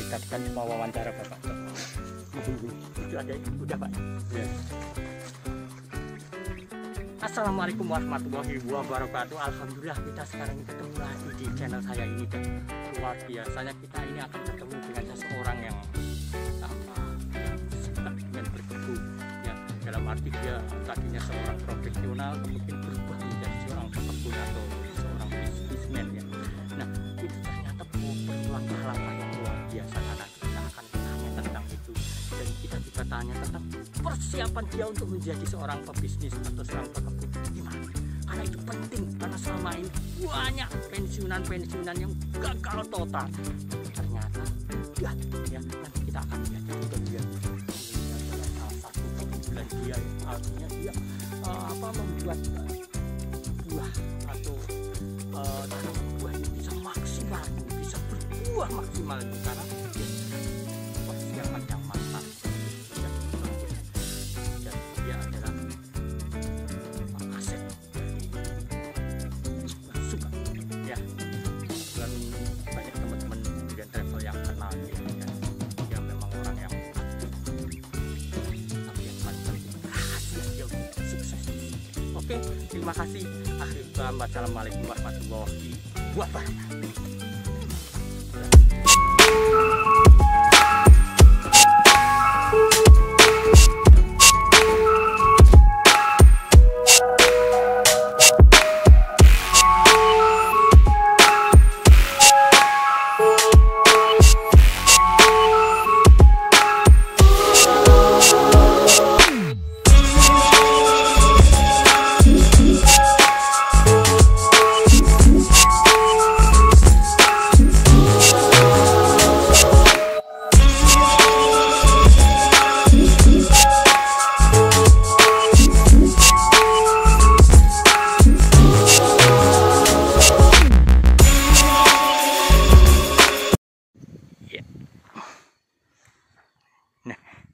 kita kan cuma wawancara Bapak. Itu ada, udah Pak. Ya. Assalamualaikum warahmatullahi wabarakatuh. Alhamdulillah kita sekarang ketemu lagi di channel saya ini, dan luar biasanya kita ini akan ketemu dengan seseorang yang suka dengan berkebun ya, dalam arti dia tadinya seorang profesional kemudian berubah menjadi seorang pekebun atau seorang bisnismen ya. Nah itu ternyata langkah-langkah yang luar biasa, karena kita akan tanya tentang itu, dan kita juga tanya tentang persiapan dia untuk menjadi seorang pebisnis atau seorang pekebun gimana, karena itu penting, karena selama ini banyak pensiunan yang gagal total, ternyata ya nanti kita akan lihat juga dia adalah salah satu keunggulan dia, artinya dia membuat buah atau tanaman buah ini bisa maksimal, bisa berbuah maksimal itu karena dia persiapan yang matang. Dan dia adalah aset suka ya, dan banyak teman-teman kemudian travel yang kenal dia, dan dia memang orang yang tapi yang paling penting rahasia dia untuk sukses. Oke, terima kasih. Wassalamualaikum warahmatullahi wabarakatuh.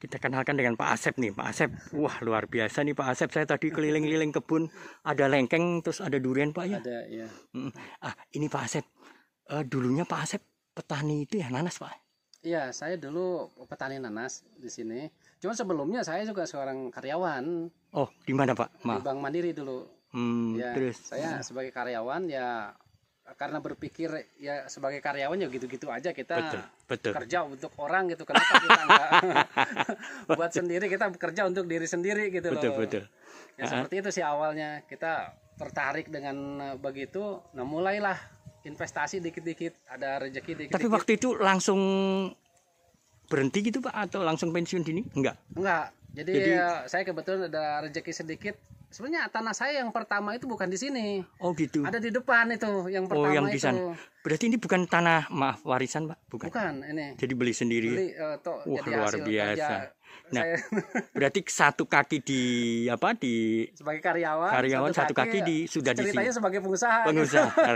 Kita kenalkan dengan Pak Asep nih, Pak Asep. Wah luar biasa nih Pak Asep. Saya tadi keliling-keliling kebun, ada lengkeng, terus ada durian Pak ya. Ada ya. Ini Pak Asep. Dulunya Pak Asep petani itu ya nanas Pak. Iya, saya dulu petani nanas di sini. Cuma sebelumnya saya juga seorang karyawan. Oh, di mana Pak? Di Bank Mandiri dulu. Ya, terus saya sebagai karyawan ya, karena berpikir ya sebagai karyawan ya gitu-gitu aja kita betul. Kerja untuk orang gitu, kenapa kita nggak buat sendiri, kita bekerja untuk diri sendiri gitu loh. Betul. Ya seperti itu sih awalnya kita tertarik dengan begitu. Nah mulailah investasi dikit-dikit, ada rezeki dikit-dikit. Tapi waktu itu langsung berhenti gitu Pak, atau langsung pensiun dini? Enggak. Jadi saya kebetulan ada rezeki sedikit. Sebenarnya tanah saya yang pertama itu bukan di sini. Oh gitu. Ada di depan itu yang pertama. Oh yang di sana. Berarti ini bukan tanah warisan Pak? Bukan ini. Jadi beli sendiri. Wah luar biasa. Nah, saya... berarti satu kaki di sebagai karyawan satu kaki sudah di sini. Ceritanya sebagai pengusaha.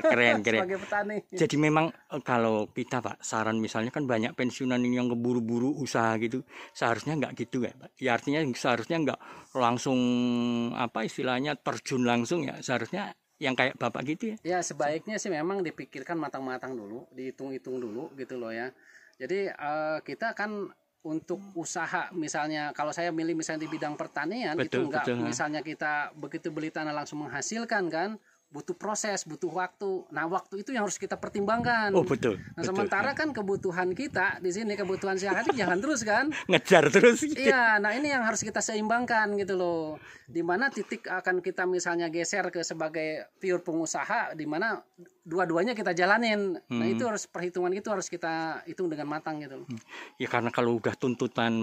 Keren. Sebagai petani. Jadi memang kalau kita Pak, saran misalnya kan banyak pensiunan ini yang keburu-buru usaha gitu. Seharusnya nggak gitu ya Pak. Ya artinya seharusnya nggak langsung istilahnya terjun langsung ya. Seharusnya yang kayak Bapak gitu ya. Ya sebaiknya sih memang dipikirkan matang-matang dulu, dihitung-hitung dulu gitu loh ya. Jadi kita kan untuk usaha, misalnya kalau saya milih misalnya di bidang pertanian, misalnya kita begitu beli tanah langsung menghasilkan kan, butuh proses, butuh waktu. Nah waktu itu yang harus kita pertimbangkan. Oh betul. Nah sementara kan kebutuhan kita di sini, kebutuhan sehari-hari jangan terus kan. Ngejar terus. Iya, nah ini yang harus kita seimbangkan gitu loh. Dimana titik akan kita misalnya geser ke sebagai pure pengusaha, dimana dua-duanya kita jalanin. Nah itu harus perhitungan itu harus kita hitung dengan matang gitu loh. Ya karena kalau udah tuntutan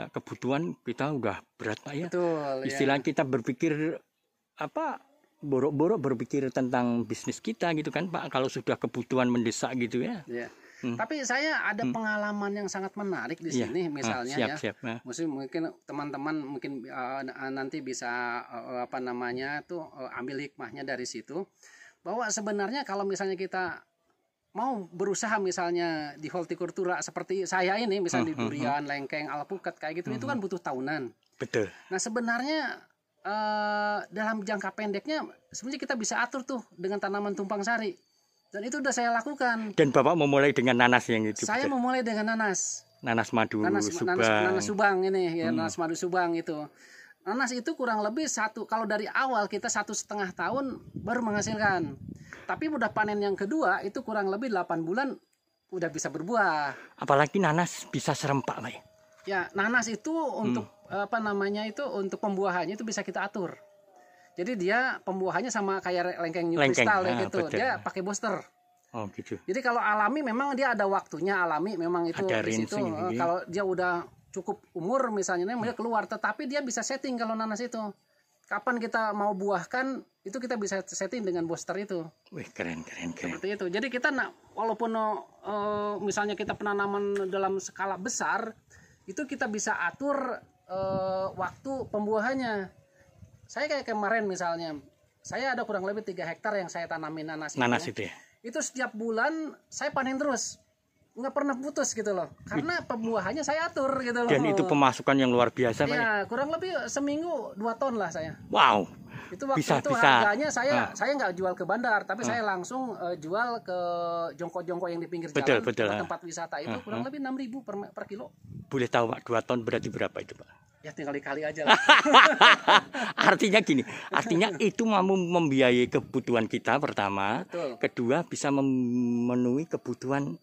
kebutuhan kita udah berat Pak ya. Betul. Istilahnya kita berpikir borok-borok berpikir tentang bisnis kita gitu kan Pak, kalau sudah kebutuhan mendesak gitu ya. Tapi saya ada pengalaman yang sangat menarik di sini misalnya siap. Mungkin teman-teman mungkin nanti bisa ambil hikmahnya dari situ, bahwa sebenarnya kalau misalnya kita mau berusaha misalnya di hortikultura seperti saya ini, misalnya di durian, lengkeng, alpukat kayak gitu, itu kan butuh tahunan. Betul. Nah sebenarnya dalam jangka pendeknya sebenarnya kita bisa atur tuh dengan tanaman tumpang sari. Dan itu udah saya lakukan. Dan Bapak memulai dengan nanas yang itu? Saya memulai dengan nanas. Nanas madu Subang. Nanas Subang ini ya, nanas madu Subang itu. Nanas itu kurang lebih kalau dari awal kita 1,5 tahun baru menghasilkan. Tapi udah panen yang kedua itu kurang lebih 8 bulan udah bisa berbuah. Apalagi nanas bisa serempak, Pak. Ya, nanas itu untuk untuk pembuahannya itu bisa kita atur. Jadi dia pembuahannya sama kayak lengkeng new crystal gitu. Betul. Dia pakai booster. Oh gitu. Jadi kalau alami memang dia ada waktunya, alami memang itu ada di situ. Kalau dia udah cukup umur misalnya dia keluar, tetapi dia bisa setting kalau nanas itu. Kapan kita mau buahkan itu kita bisa setting dengan booster itu. Wih, keren. Seperti itu. Jadi kita walaupun misalnya kita penanaman dalam skala besar, itu kita bisa atur waktu pembuahannya. Saya kayak kemarin misalnya, saya ada kurang lebih 3 hektar yang saya tanamin nanas itu ya? Itu setiap bulan saya panen terus, nggak pernah putus gitu loh, karena pembuahannya saya atur gitu loh. Dan itu pemasukan yang luar biasa, Pak. Ya, kurang lebih seminggu 2 ton lah saya. Wow. Itu waktu itu harganya saya nggak jual ke bandar, tapi saya langsung jual ke jongkok-jongkok yang di pinggir jalan, tempat wisata itu kurang lebih 6.000 per kilo. Boleh tahu, Pak, 2 ton berarti berapa itu, Pak? Ya tinggal dikali aja lah. Artinya gini, itu mampu membiayai kebutuhan kita pertama. Betul. Kedua bisa memenuhi kebutuhan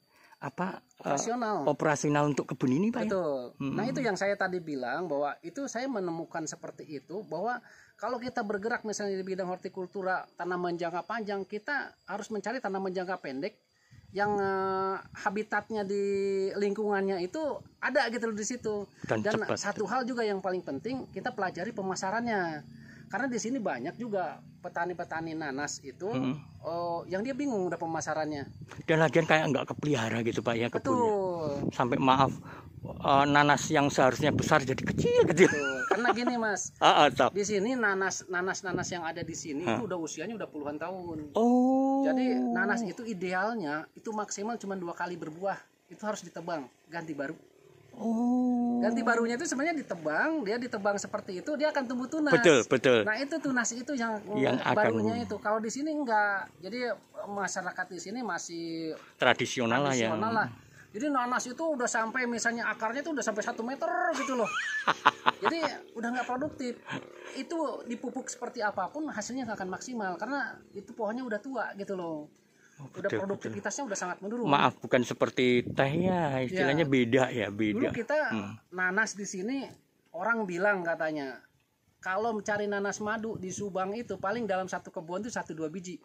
operasional untuk kebun ini, Pak. Betul. Nah itu yang saya tadi bilang, bahwa itu saya menemukan seperti itu, bahwa kalau kita bergerak misalnya di bidang hortikultura tanaman jangka panjang, kita harus mencari tanaman jangka pendek yang habitatnya di lingkungannya itu ada gitu loh di situ. Dan satu hal juga yang paling penting, kita pelajari pemasarannya. Karena di sini banyak juga petani-petani nanas itu yang dia bingung udah pemasarannya. Dan lagian kayak nggak kepelihara gitu, Pak, ya kebunnya. Sampai maaf, nanas yang seharusnya besar jadi kecil. Karena gini, Mas, di sini nanas yang ada di sini itu udah usianya udah puluhan tahun. Jadi nanas itu idealnya itu maksimal cuma 2 kali berbuah, itu harus ditebang, ganti baru. Ganti barunya itu sebenarnya ditebang, dia ditebang seperti itu dia akan tumbuh tunas. Betul. Nah itu tunas itu yang barunya itu. Kalau di sini enggak. Jadi masyarakat di sini masih tradisional lah. Jadi nanas itu udah sampai misalnya akarnya itu udah sampai 1 meter gitu loh. Jadi udah nggak produktif. Itu dipupuk seperti apapun hasilnya nggak akan maksimal karena itu pohonnya udah tua gitu loh. Udah produktivitasnya udah sangat menurun. Maaf, bukan seperti teh ya, istilahnya beda. Dulu kita nanas di sini orang bilang katanya kalau mencari nanas madu di Subang itu paling dalam satu kebun itu 1-2 biji.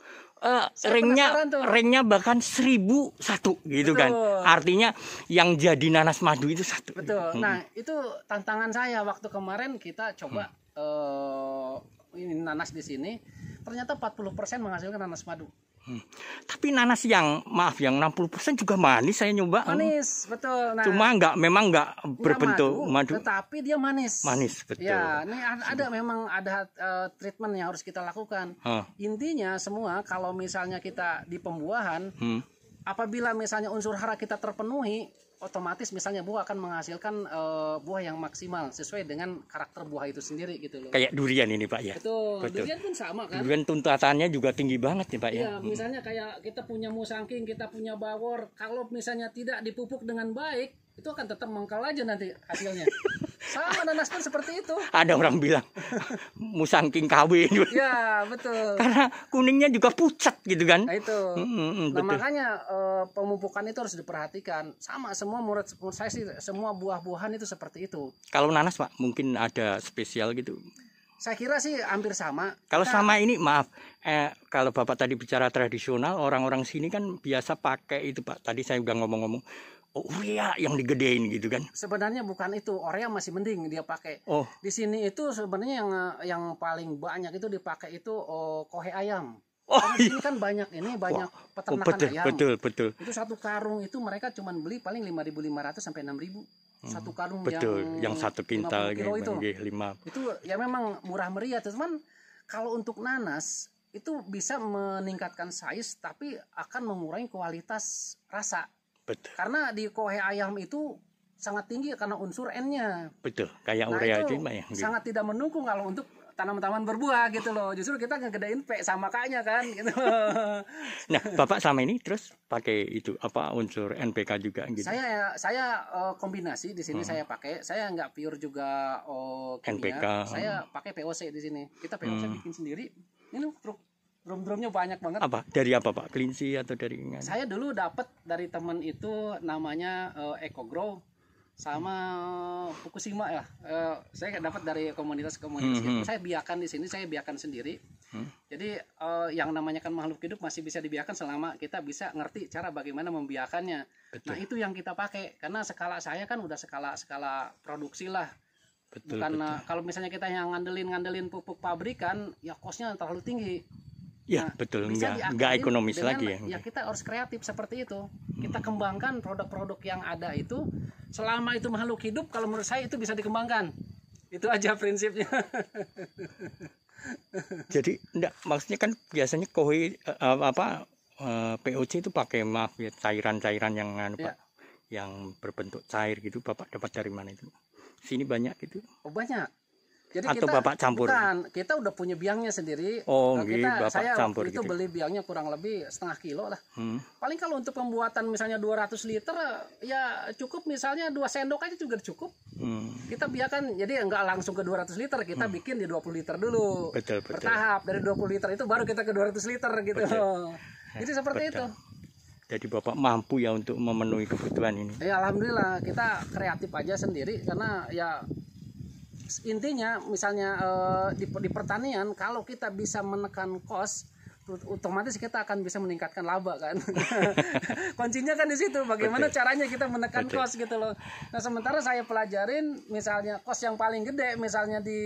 Ringnya bahkan 1.001 gitu. Betul. Kan. Artinya yang jadi nanas madu itu 1. Betul. Nah itu tantangan saya waktu kemarin kita coba ini nanas di sini ternyata 40% menghasilkan nanas madu. Tapi nanas yang 60% juga manis, saya nyoba. Manis, betul. Nah, cuma memang nggak berbentuk madu, tetapi dia manis. Manis, betul. Ya, ini memang ada treatment yang harus kita lakukan. Intinya semua kalau misalnya kita di pembuahan, apabila misalnya unsur hara kita terpenuhi, otomatis misalnya buah akan menghasilkan buah yang maksimal sesuai dengan karakter buah itu sendiri gitu loh. Kayak durian ini, Pak, ya. Betul. Durian pun sama kan. Durian tuntutannya juga tinggi banget ya, Pak, ya. Iya, misalnya kayak kita punya musangking, kita punya bawor, kalau misalnya tidak dipupuk dengan baik, itu akan tetap mengkal aja nanti hasilnya. Sama nanas pun seperti itu. Ada orang bilang musangking KW. Ya, betul. Karena kuningnya juga pucat gitu kan. Nah itu. Nah makanya pemupukan itu harus diperhatikan. Sama semua menurut saya sih semua buah-buahan itu seperti itu. Kalau nanas, Pak, mungkin ada spesial gitu. Saya kira sih hampir sama. Kalau sama ini maaf, kalau Bapak tadi bicara tradisional, orang-orang sini kan biasa pakai itu, Pak. Tadi saya udah ngomong-ngomong urea yang digedein gitu kan. Sebenarnya bukan itu, urea masih mending dia pakai. Di sini itu sebenarnya yang paling banyak itu dipakai itu kohe ayam. Karena di sini kan banyak peternakan ayam. Betul. Itu 1 karung itu mereka cuma beli paling 5.500 sampai 6.000. 1 karung yang 1 kintal kilo itu. 5. Itu ya memang murah meriah, cuman kalau untuk nanas itu bisa meningkatkan size tapi akan mengurangi kualitas rasa. Betul. Karena di kohe ayam itu sangat tinggi karena unsur N-nya. Betul, kayak urea itu sangat tidak mendukung kalau untuk tanaman-tanaman berbuah gitu loh. Justru kita ngegedein P sama K-nya kan gitu. Nah, Bapak sama ini terus pakai itu apa unsur NPK juga gitu? Saya kombinasi di sini saya pakai. Saya nggak pure juga kimia. NPK. Saya pakai POC di sini. Kita POC bikin sendiri. Ini drum-drumnya banyak banget. Apa? Dari apa Pak? Kelinci atau dari? Saya dulu dapat dari teman itu namanya EcoGrow sama Fukushima ya. Saya dapat dari komunitas itu. Saya biakan di sini, saya biakan sendiri. Jadi yang namanya kan makhluk hidup masih bisa dibiarkan selama kita bisa ngerti cara bagaimana membiakannya. Betul. Nah itu yang kita pakai karena skala saya kan udah skala produksi lah. Betul, bukan betul. Kalau misalnya kita yang ngandelin pupuk pabrikan ya kosnya terlalu tinggi. Ya nah, betul, enggak ekonomis lagi ya. Ya kita harus kreatif seperti itu. Kita kembangkan produk-produk yang ada itu selama itu makhluk hidup, kalau menurut saya itu bisa dikembangkan. Itu aja prinsipnya. Jadi enggak, maksudnya kan biasanya POC itu pakai cairan-cairan yang Pak, yang berbentuk cair gitu. Bapak dapat dari mana itu? Sini banyak gitu. Oh, banyak. Jadi atau kita, Bapak campur? Bukan, kita udah punya biangnya sendiri. Oh, saya campur itu gitu. Beli biangnya kurang lebih setengah kilo lah. Paling kalau untuk pembuatan misalnya 200 liter ya cukup misalnya 2 sendok aja juga cukup. Kita biarkan, jadi enggak langsung ke 200 liter, kita bikin di 20 liter dulu. Betul. Bertahap, dari 20 liter itu baru kita ke 200 liter gitu. Jadi seperti itu. Jadi Bapak mampu ya untuk memenuhi kebutuhan ini. Ya alhamdulillah, kita kreatif aja sendiri karena ya intinya misalnya di pertanian kalau kita bisa menekan cost otomatis kita akan bisa meningkatkan laba kan. Kuncinya kan di situ bagaimana caranya kita menekan cost gitu loh. Nah sementara saya pelajarin misalnya cost yang paling gede misalnya di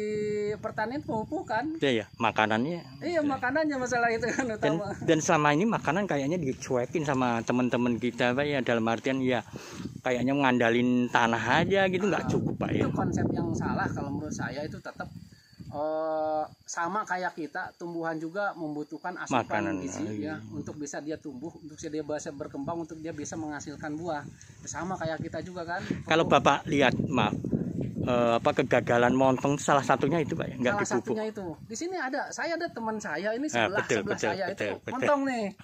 pertanian pemupukan. Ya makanannya. Iya makanannya masalah itu kan utama. Dan selama ini makanan kayaknya dicuekin sama teman-teman kita Pak ya, dalam artian ya kayaknya mengandalin tanah aja gitu nggak cukup Pak ya. Itu konsep yang salah kalau menurut saya. Itu tetap sama kayak kita, tumbuhan juga membutuhkan asupan gizi ya untuk bisa dia tumbuh, untuk dia bisa berkembang, untuk dia bisa menghasilkan buah. Sama kayak kita juga kan. Kalau Bapak lihat kegagalan montong salah satunya itu Pak ya, nggak dipupuk. Salah satunya itu. Di sini saya ada teman saya ini sebelah saya itu montong nih.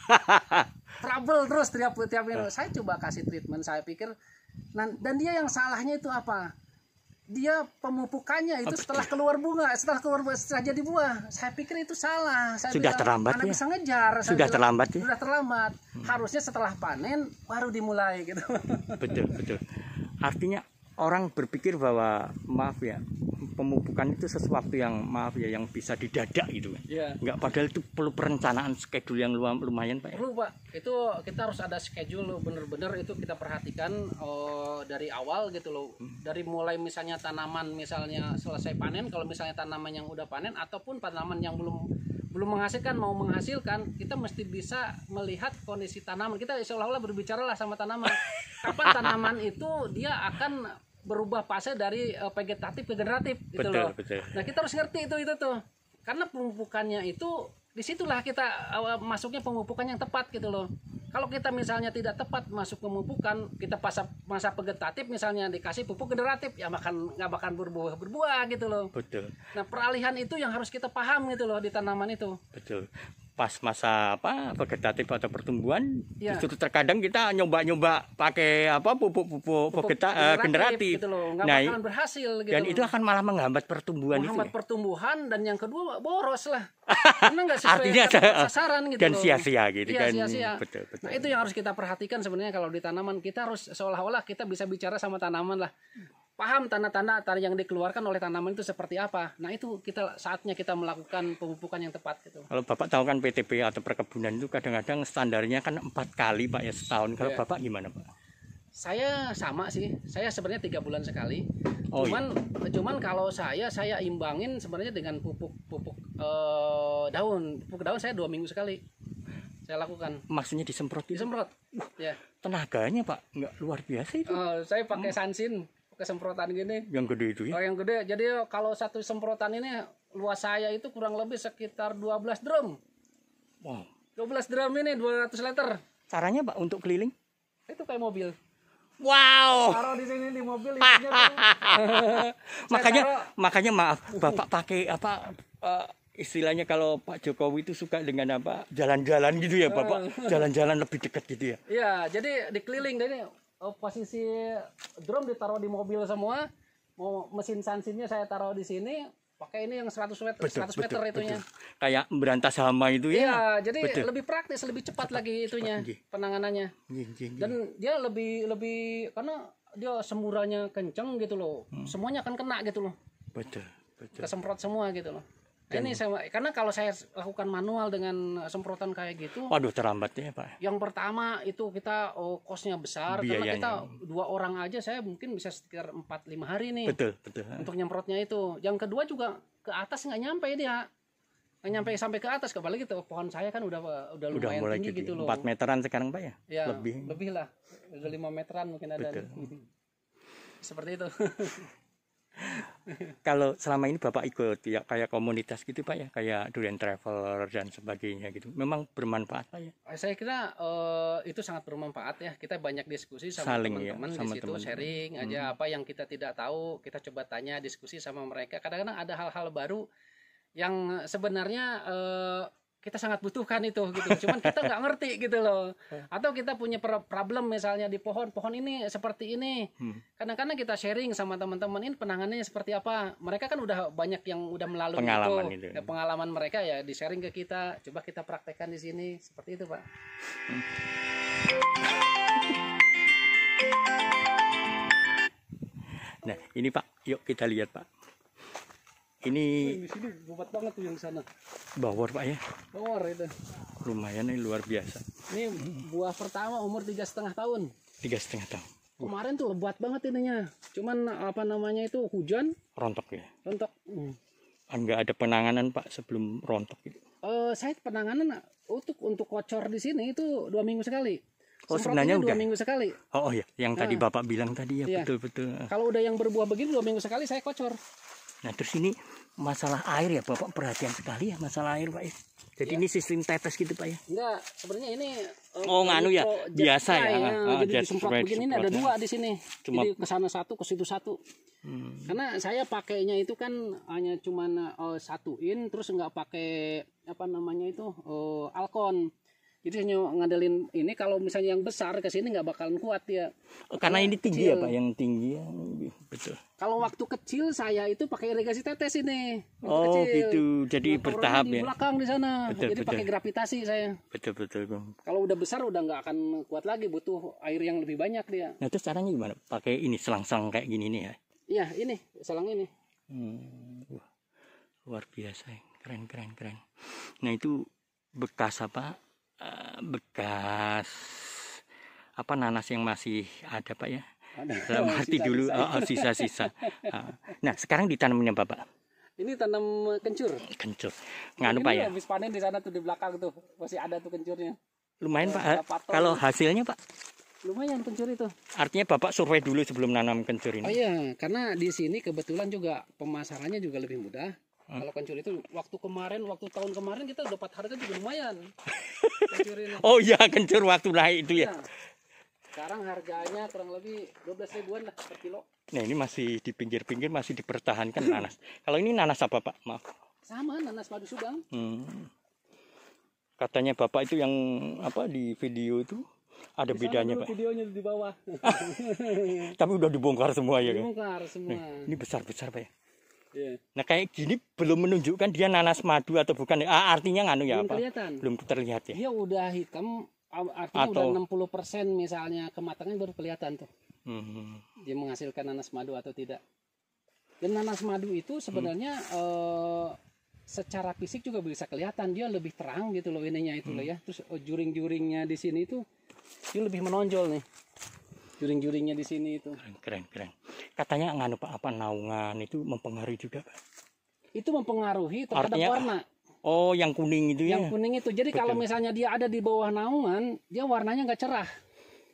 Trouble terus tiap minggu. Saya coba kasih treatment, saya pikir dan dia yang salahnya itu apa? Dia pemupukannya itu setelah keluar bunga, setelah jadi buah. Saya pikir itu salah. Saya sudah terlambat ya. Bisa ngejar. Sudah terlambat ya. Sudah terlambat. Harusnya setelah panen baru dimulai gitu. Betul. Artinya orang berpikir bahwa pemupukan itu sesuatu yang yang bisa didadak gitu. Yeah. Enggak, padahal itu perlu perencanaan schedule yang lumayan Pak. Perlu Pak. Itu kita harus ada schedule bener-bener itu kita perhatikan dari awal gitu loh. Dari mulai misalnya tanaman misalnya selesai panen, kalau misalnya tanaman yang udah panen ataupun tanaman yang belum menghasilkan mau menghasilkan, kita mesti bisa melihat kondisi tanaman. Kita seolah-olah berbicara lah sama tanaman. Kapan tanaman itu dia akan berubah fase dari vegetatif ke generatif gitu loh. Betul. Nah kita harus ngerti itu tuh. Karena pemupukannya itu disitulah kita masuknya pemupukan yang tepat gitu loh. Kalau kita misalnya tidak tepat masuk pemupukan, kita masa vegetatif misalnya dikasih pupuk generatif, ya nggak bakal berbuah gitu loh. Betul. Nah peralihan itu yang harus kita paham gitu loh di tanaman itu. Betul. Pas masa vegetatif atau pertumbuhan, justru terkadang kita nyoba pakai pupuk generatif gitu loh. Nggak bakalan berhasil gitu. Dan itu akan malah menghambat pertumbuhan pertumbuhan, dan yang kedua boros lah. Karena nggak sesuai artinya sasaran gitu dan loh. sia-sia gitu kan. Sia-sia. Betul. Nah itu yang harus kita perhatikan sebenarnya kalau di tanaman. Kita harus seolah-olah kita bisa bicara sama tanaman lah. Paham tanda-tanda yang dikeluarkan oleh tanaman itu seperti apa. Nah itu saatnya kita melakukan pemupukan yang tepat gitu. Kalau Bapak tahu kan PTP atau perkebunan itu kadang-kadang standarnya kan 4 kali Pak ya setahun. Kalau Bapak gimana Pak? Saya sama sih. Saya sebenarnya 3 bulan sekali. Cuman kalau saya imbangin sebenarnya dengan pupuk daun. Pupuk daun saya 2 minggu sekali. Saya lakukan. Maksudnya disemprot? Disemprot. Ya. Tenaganya Pak nggak luar biasa itu. Saya pakai Sansin. Semprotan gini yang gede itu ya? Yang gede. Jadi kalau satu semprotan ini luas saya itu kurang lebih sekitar 12 drum. Wow. 12 drum ini 200 liter. Caranya Pak untuk keliling? Itu kayak mobil. Wow. Taruh di sini di mobil. makanya maaf Bapak pakai istilahnya kalau Pak Jokowi itu suka dengan apa? Jalan-jalan gitu ya, Bapak. Jalan-jalan lebih dekat gitu ya. Iya, jadi dikeliling dari posisi drone ditaruh di mobil semua. Mau mesin sansinnya saya taruh di sini, pakai ini yang 100 meter, betul, 100 meter itunya. Betul. Kayak berantas hama itu ya. Iya, jadi betul. Lebih praktis, lebih cepat lagi itunya, penanganannya. Dan dia lebih karena dia semburannya kenceng gitu loh. Semuanya akan kena gitu loh. Betul. Kesemprot semua gitu loh. Ini karena kalau saya lakukan manual dengan semprotan kayak gitu, waduh terlambat ya Pak. Yang pertama itu kita kosnya besar, biayanya. Karena kita 2 orang aja saya mungkin bisa sekitar 4-5 hari nih. Betul. Untuk nyemprotnya itu. Yang kedua juga ke atas nggak nyampe dia. Nggak nyampe sampai ke atas, apalagi tuh pohon saya kan udah lumayan mulai tinggi gitu loh. 4 meteran sekarang Pak ya? Ya lebih lah. Udah 5 meteran mungkin ada. Seperti itu. Kalau selama ini Bapak ikut ya kayak komunitas gitu Pak ya, kayak Durian Traveler dan sebagainya gitu, memang bermanfaat Pak ya? Saya kira itu sangat bermanfaat ya. Kita banyak diskusi sama teman-teman di situ, sharing aja apa yang kita tidak tahu, kita coba tanya, diskusi sama mereka. Kadang-kadang ada hal-hal baru yang sebenarnya kita sangat butuhkan itu gitu, cuman kita nggak ngerti gitu loh. Atau kita punya problem misalnya di pohon ini seperti ini. Kadang-kadang kita sharing sama teman-teman, ini penanganannya seperti apa. Mereka kan udah banyak yang udah melalui itu. Pengalaman mereka ya di sharing ke kita. Coba kita praktekkan di sini seperti itu Pak. Nah ini Pak, yuk kita lihat Pak. Ini di sini buat banget tuh yang sana. Bawor Pak ya. Bawor itu. Lumayan ini luar biasa. Ini buah pertama umur 3,5 tahun. 3,5 tahun. Kemarin tuh lebat banget ininya. Cuman apa namanya itu hujan. Rontok ya. Rontok. Enggak ada penanganan Pak sebelum rontok itu. Saya penanganan untuk kocor di sini itu 2 minggu sekali. Oh sebenarnya udah 2 minggu sekali. Oh ya, yang tadi Bapak bilang tadi ya, betul. Kalau udah yang berbuah begini 2 minggu sekali saya kocor. Nah terus ini masalah air ya Bapak perhatian sekali ya masalah air Pak ya. Jadi ini sistem tetes gitu Pak ya? Enggak, sebenarnya ini nganu ya biasa ya. Jadi disemprot begini ada 2 di sini. Jadi ke sana 1, ke situ 1. Karena saya pakainya itu kan hanya cuman satuin, terus nggak pakai apa namanya itu alkon. Jadi hanya ngandelin ini, kalau misalnya yang besar ke sini nggak bakalan kuat ya. Karena ini tinggi ya Pak, yang tinggi ya. Betul. Kalau waktu kecil saya itu pakai irigasi tetes ini. Oh kecil. Gitu, jadi bertahap di ya. Di belakang di sana. Jadi pakai gravitasi saya. Betul. Kalau udah besar udah nggak akan kuat lagi, butuh air yang lebih banyak dia. Nah terus caranya gimana? Pakai ini selang-selang kayak gini nih ya? Iya ini selang ini. Luar biasa, keren. Nah itu bekas apa? Bekas apa nanas yang masih ada Pak ya? Ada. Mati dulu, sisa-sisa. Nah sekarang ditanamnya Bapak? Ini tanam kencur. Nganu Pak ya? Habis panen di sana tuh di belakang tuh masih ada tuh kencurnya. Lumayan Pak. Kalau hasilnya Pak? Lumayan kencur itu. Artinya Bapak survei dulu sebelum nanam kencur ini? Oh iya, karena di sini kebetulan juga pemasarannya juga lebih mudah. Kalau kencur itu waktu tahun kemarin kita dapat harga juga lumayan. Kencur ini. Oh iya, kencur waktu naik itu ya. Sekarang harganya kurang lebih 12 ribuan lah per kilo. Nah ini masih di pinggir-pinggir masih dipertahankan nanas. Kalau ini nanas apa Pak? Maaf. Sama nanas madu Subang. Katanya Bapak itu yang apa di video itu ada bedanya Pak? Videonya di bawah. Tapi udah dibongkar semua ya kan? Dibongkar semua. Ini besar-besar Pak ya? Yeah. Nah kayak gini belum menunjukkan dia nanas madu atau bukan? Artinya nganu ya belum apa? Kelihatan. Belum terlihat ya? Dia udah hitam, artinya udah 60% misalnya kematangan baru kelihatan tuh. Dia menghasilkan nanas madu atau tidak. Dan nanas madu itu sebenarnya secara fisik juga bisa kelihatan, dia lebih terang gitu loh ininya itu loh ya. Terus juring-juringnya di sini itu dia lebih menonjol nih. Juring-juringnya di sini itu. Keren. Katanya nganu Pak, apa naungan itu mempengaruhi juga Pak? Itu mempengaruhi terhadap warna. Oh, yang kuning itu ya? Yang kuning itu. Jadi kalau misalnya dia ada di bawah naungan, dia warnanya nggak cerah.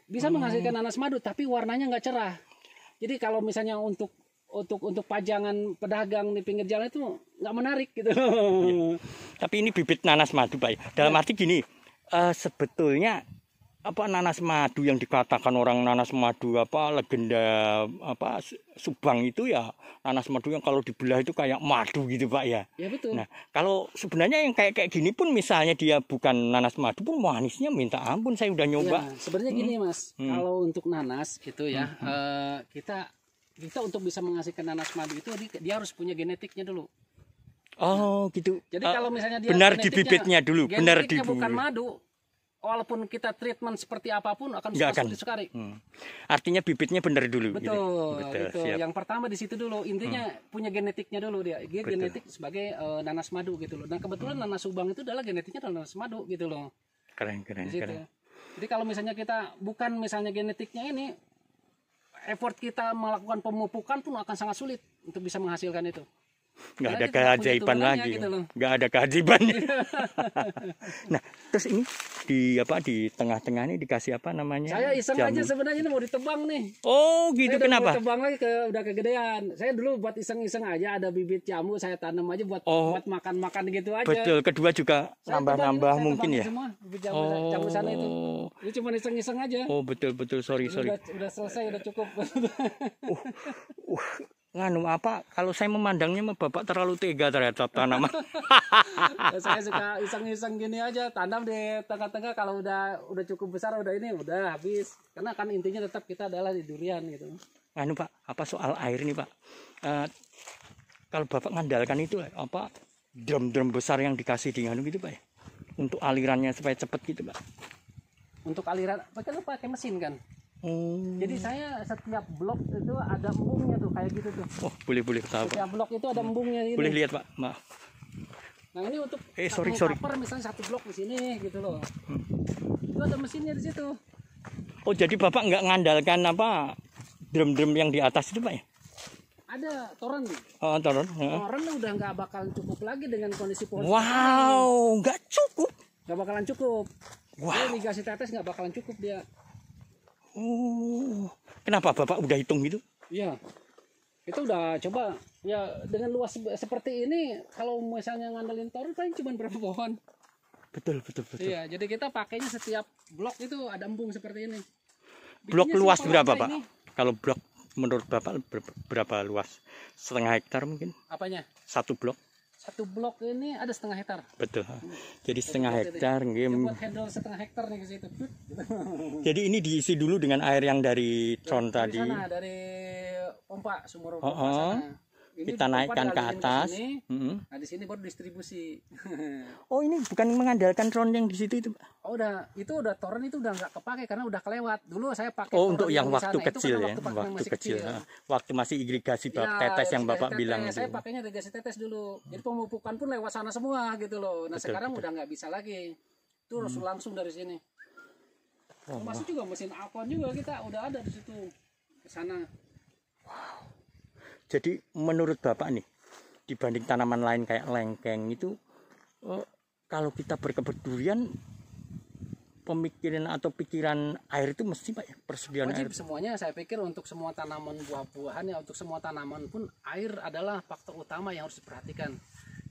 Bisa menghasilkan nanas madu, tapi warnanya nggak cerah. Jadi kalau misalnya untuk pajangan pedagang di pinggir jalan itu nggak menarik gitu. Tapi ini bibit nanas madu Pak. Dalam arti gini, sebetulnya nanas madu yang dikatakan orang nanas madu legenda Subang itu ya nanas madu yang kalau dibelah itu kayak madu gitu Pak ya. Ya betul. Nah kalau sebenarnya yang kayak gini pun misalnya dia bukan nanas madu pun manisnya minta ampun, saya udah nyoba. Ya, sebenarnya gini Mas, kalau untuk nanas itu ya kita untuk bisa menghasilkan nanas madu itu dia harus punya genetiknya dulu. Oh gitu. Jadi kalau misalnya dia benar di bibitnya dulu, benar di bukan madu. Walaupun kita treatment seperti apapun akan sulit sekali. Artinya bibitnya benar dulu. Betul, gitu. Yang pertama di situ dulu. Intinya punya genetiknya dulu dia. Dia genetik sebagai nanas madu gitu loh. Dan kebetulan nanas Subang itu adalah genetiknya adalah nanas madu gitu loh. Keren. Jadi kalau misalnya kita bukan misalnya genetiknya ini, effort kita melakukan pemupukan pun akan sangat sulit untuk bisa menghasilkan itu. Nggak ada keajaiban lagi, gitu nggak ada keajaibannya. Nah, terus ini di tengah-tengah ini dikasih apa namanya? Saya iseng aja sebenarnya ini mau ditebang nih. Oh, gitu. Kenapa? Mau ditebang lagi udah kegedean. Saya dulu buat iseng-iseng aja, ada bibit jamu saya tanam aja buat makan-makan gitu aja. Betul, kedua juga nambah-nambah mungkin ya. Semua bibit jamu sana itu. Ini cuma iseng-iseng aja. Oh, betul. Sorry. Udah selesai, udah cukup. Kalau saya memandangnya Bapak terlalu tega terhadap tanaman. Saya suka iseng-iseng gini aja, tanam di tengah-tengah, kalau udah cukup besar udah habis. Karena kan intinya tetap kita adalah di durian gitu. Pak, soal air nih Pak. Kalau Bapak ngandalkan itu drum-drum besar yang dikasih di gitu Pak ya. Untuk alirannya supaya cepat gitu Pak. Untuk aliran pakai mesin kan. Jadi saya setiap blok itu ada embungnya tuh kayak gitu tuh. Oh, boleh tahu. Setiap blok itu ada embungnya ini. Boleh lihat Pak, maaf. Nah ini untuk sorry. Misalnya satu blok di sini gitu loh. Itu ada mesinnya di situ. Oh, jadi Bapak nggak ngandalkan drum-drum yang di atas itu Pak ya? Ada toren. Oh, toren. Toren udah nggak bakalan cukup lagi dengan kondisi pohon. Wow, nggak cukup. Nggak bakalan cukup. Wow. Dia irigasi tetes nggak bakalan cukup dia. Kenapa Bapak udah hitung gitu? Iya, itu udah coba ya dengan luas seperti ini. Kalau misalnya ngandelin toren paling cuma berapa pohon. Betul. Iya, jadi kita pakainya setiap blok itu ada embung seperti ini. Blok luas berapa Pak? Kalau blok menurut Bapak berapa luas? Setengah hektar mungkin? Apanya? Satu blok. Satu blok ini ada setengah hektar. Betul. Jadi setengah hektar buat handle setengah hektar nih ke situ. Jadi ini diisi dulu dengan air yang dari tron tadi. Dari pompa, sumur pompa sana. Ini kita naikkan ke atas. Nah di sini baru distribusi. Oh, ini bukan mengandalkan tron yang di situ itu Pak? Oh, toren itu udah nggak kepake karena udah kelewat. Dulu saya pakai. Oh, untuk yang waktu kecil ya, waktu kecil. Waktu masih irigasi tetes yang Bapak bilang itu. Saya pakainya irigasi tetes dulu. Jadi pemupukan pun lewat sana semua gitu loh. Nah, sekarang udah nggak bisa lagi. Itu harus langsung dari sini. Masih juga mesin aqua juga kita udah ada di situ. Ke sana. Wow. Jadi menurut Bapak nih, dibanding tanaman lain kayak lengkeng itu, kalau kita berkebun durian, pemikiran atau pikiran air itu mesti Pak ya, persediaan air. Semuanya saya pikir untuk semua tanaman buah-buahan ya, untuk semua tanaman pun air adalah faktor utama yang harus diperhatikan.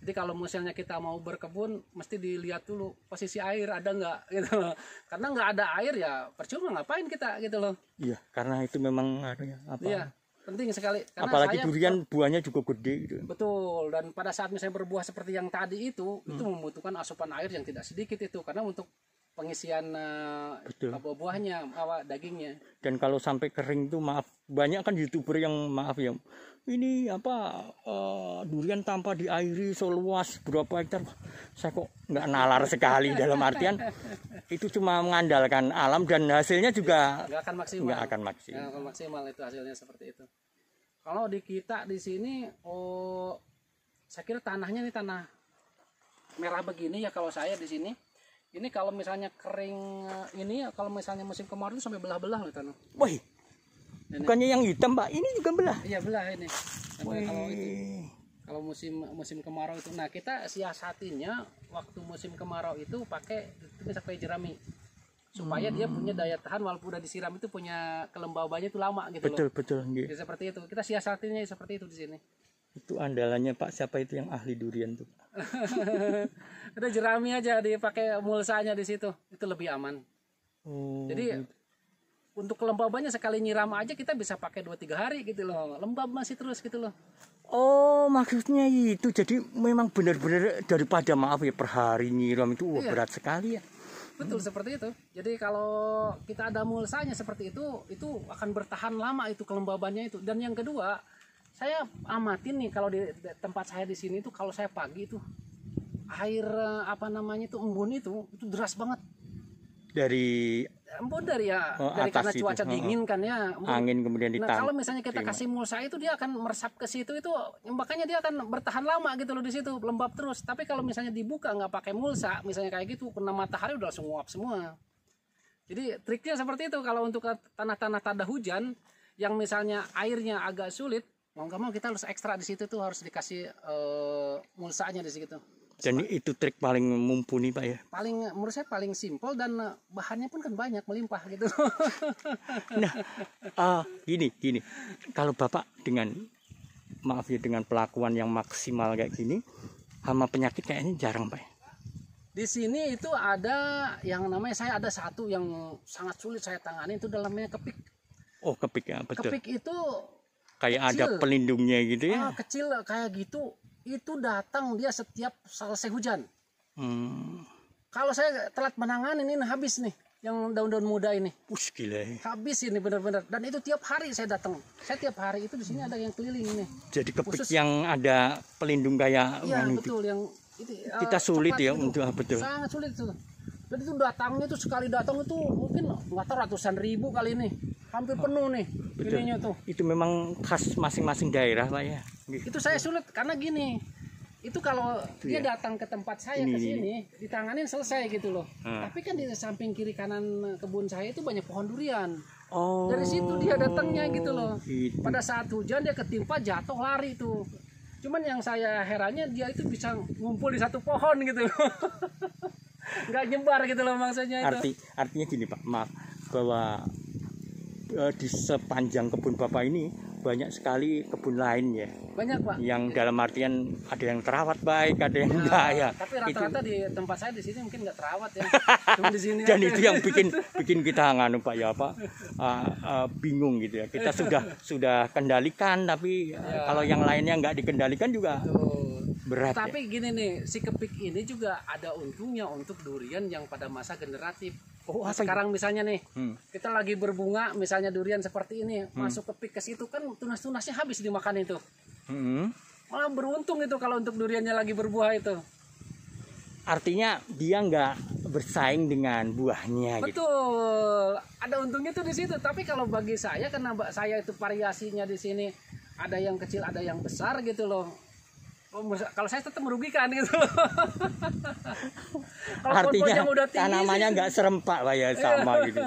Jadi kalau misalnya kita mau berkebun, mesti dilihat dulu posisi air ada nggak gitu loh. Karena nggak ada air ya percuma ngapain kita gitu loh. Iya, karena itu memang Iya. Penting sekali. Karena apalagi durian buahnya juga gede gitu. Betul. Dan pada saat misalnya berbuah seperti yang tadi itu membutuhkan asupan air yang tidak sedikit itu karena untuk pengisian buah-buahnya, dagingnya. Dan kalau sampai kering itu banyak kan YouTuber yang ini durian tanpa diairi seluas berapa hektar. Saya kok nggak nalar sekali dalam artian itu cuma mengandalkan alam dan hasilnya juga nggak akan maksimal itu hasilnya seperti itu. Kalau di kita di sini saya kira tanahnya ini tanah merah begini ya kalau saya di sini. Ini kalau misalnya kering ini kalau misalnya musim kemarau itu sampai belah-belah loh tanah. Wih. Bukannya yang hitam Pak, ini juga belah. Iya belah ini. Kalau musim kemarau itu, nah kita siasatinya waktu musim kemarau itu pakai jerami supaya dia punya daya tahan walaupun udah disiram itu punya kelembabannya itu lama gitu loh. Betul. Jadi seperti itu. Kita siasatinya seperti itu di sini. Itu andalannya Pak, siapa itu yang ahli durian tuh? Ada jerami aja dipakai mulsanya di situ, itu lebih aman. Jadi untuk kelembabannya sekali nyiram aja kita bisa pakai 2-3 hari gitu loh. Lembab masih terus gitu loh. Oh, maksudnya itu. Jadi memang benar-benar daripada maaf ya per hari nyiram itu berat sekali ya. Betul seperti itu. Jadi kalau kita ada mulsanya seperti itu akan bertahan lama itu kelembabannya itu. Dan yang kedua, saya amatin nih kalau di tempat saya di sini itu kalau saya pagi itu air embun itu deras banget. Dari embun dari karena cuaca dingin kan ya, embun. Angin kemudian ditahan. Nah, kalau misalnya kita kasih mulsa itu dia akan meresap ke situ itu makanya dia akan bertahan lama gitu loh di situ, lembab terus. Tapi kalau misalnya dibuka nggak pakai mulsa, misalnya kayak gitu kena matahari udah langsung nguap semua. Jadi triknya seperti itu kalau untuk tanah-tanah tanda hujan yang misalnya airnya agak sulit, mau nggak mau kita harus ekstra di situ tuh harus dikasih mulsanya di situ. Dan itu trik paling mumpuni Pak ya? Menurut saya paling simpel dan bahannya pun kan banyak, melimpah gitu. Nah, gini, kalau Bapak dengan pelakuan yang maksimal kayak gini, hama penyakit kayaknya jarang Pak ya? Di sini itu ada yang namanya, saya ada satu yang sangat sulit saya tangani, itu dalamnya kepik. Oh kepik ya, betul. Kepik itu kayak kecil, ada pelindungnya gitu ya? Kecil kayak gitu. Itu datang dia setiap selesai hujan. Kalau saya telat menangani ini habis nih yang daun-daun muda ini. Gila. Habis ini benar-benar. Dan itu tiap hari saya datang. Saya tiap hari itu di sini ada yang keliling ini. Jadi kepik yang ada pelindung kayak betul yang itu, kita sulit ya untuk betul. Sangat sulit itu. Dan itu datangnya itu sekali datang itu mungkin nggak tahu ratusan ribu kali ini, hampir penuh nih ininya tuh. Itu memang khas masing-masing daerah Pak ya. Itu saya sulit karena gini, itu kalau dia datang ke tempat saya ke sini ditanganin selesai gitu loh. Tapi kan di samping kiri kanan kebun saya itu banyak pohon durian. Dari situ dia datangnya gitu loh. Pada saat hujan dia ketimpa jatuh lari tuh. Cuman yang saya herannya dia itu bisa ngumpul di satu pohon gitu. Nggak nyebar gitu loh maksudnya itu. Artinya gini Pak, maaf, bahwa di sepanjang kebun Bapak ini banyak sekali kebun lain ya. Banyak Pak. Yang dalam artian ada yang terawat baik, ada yang enggak ya. Tapi rata-rata di tempat saya di sini mungkin nggak terawat ya. Cuma di sini. Dan itu yang bikin kita nganu Pak ya Pak, bingung gitu ya. Kita sudah kendalikan tapi kalau yang lainnya nggak dikendalikan juga. Berat. Tapi gini nih, si kepik ini juga ada untungnya untuk durian yang pada masa generatif. Sekarang misalnya nih, kita lagi berbunga, misalnya durian seperti ini, masuk kepik ke situ kan tunas-tunasnya habis dimakan itu. Malah beruntung itu kalau untuk duriannya lagi berbuah itu. Artinya dia nggak bersaing dengan buahnya. Betul, ada untungnya tuh di situ. Tapi kalau bagi saya, karena saya itu variasinya di sini ada yang kecil, ada yang besar gitu loh. Kalau saya tetap merugikan gitu. Artinya tanamannya nggak serempak Pak ya, sama gitu.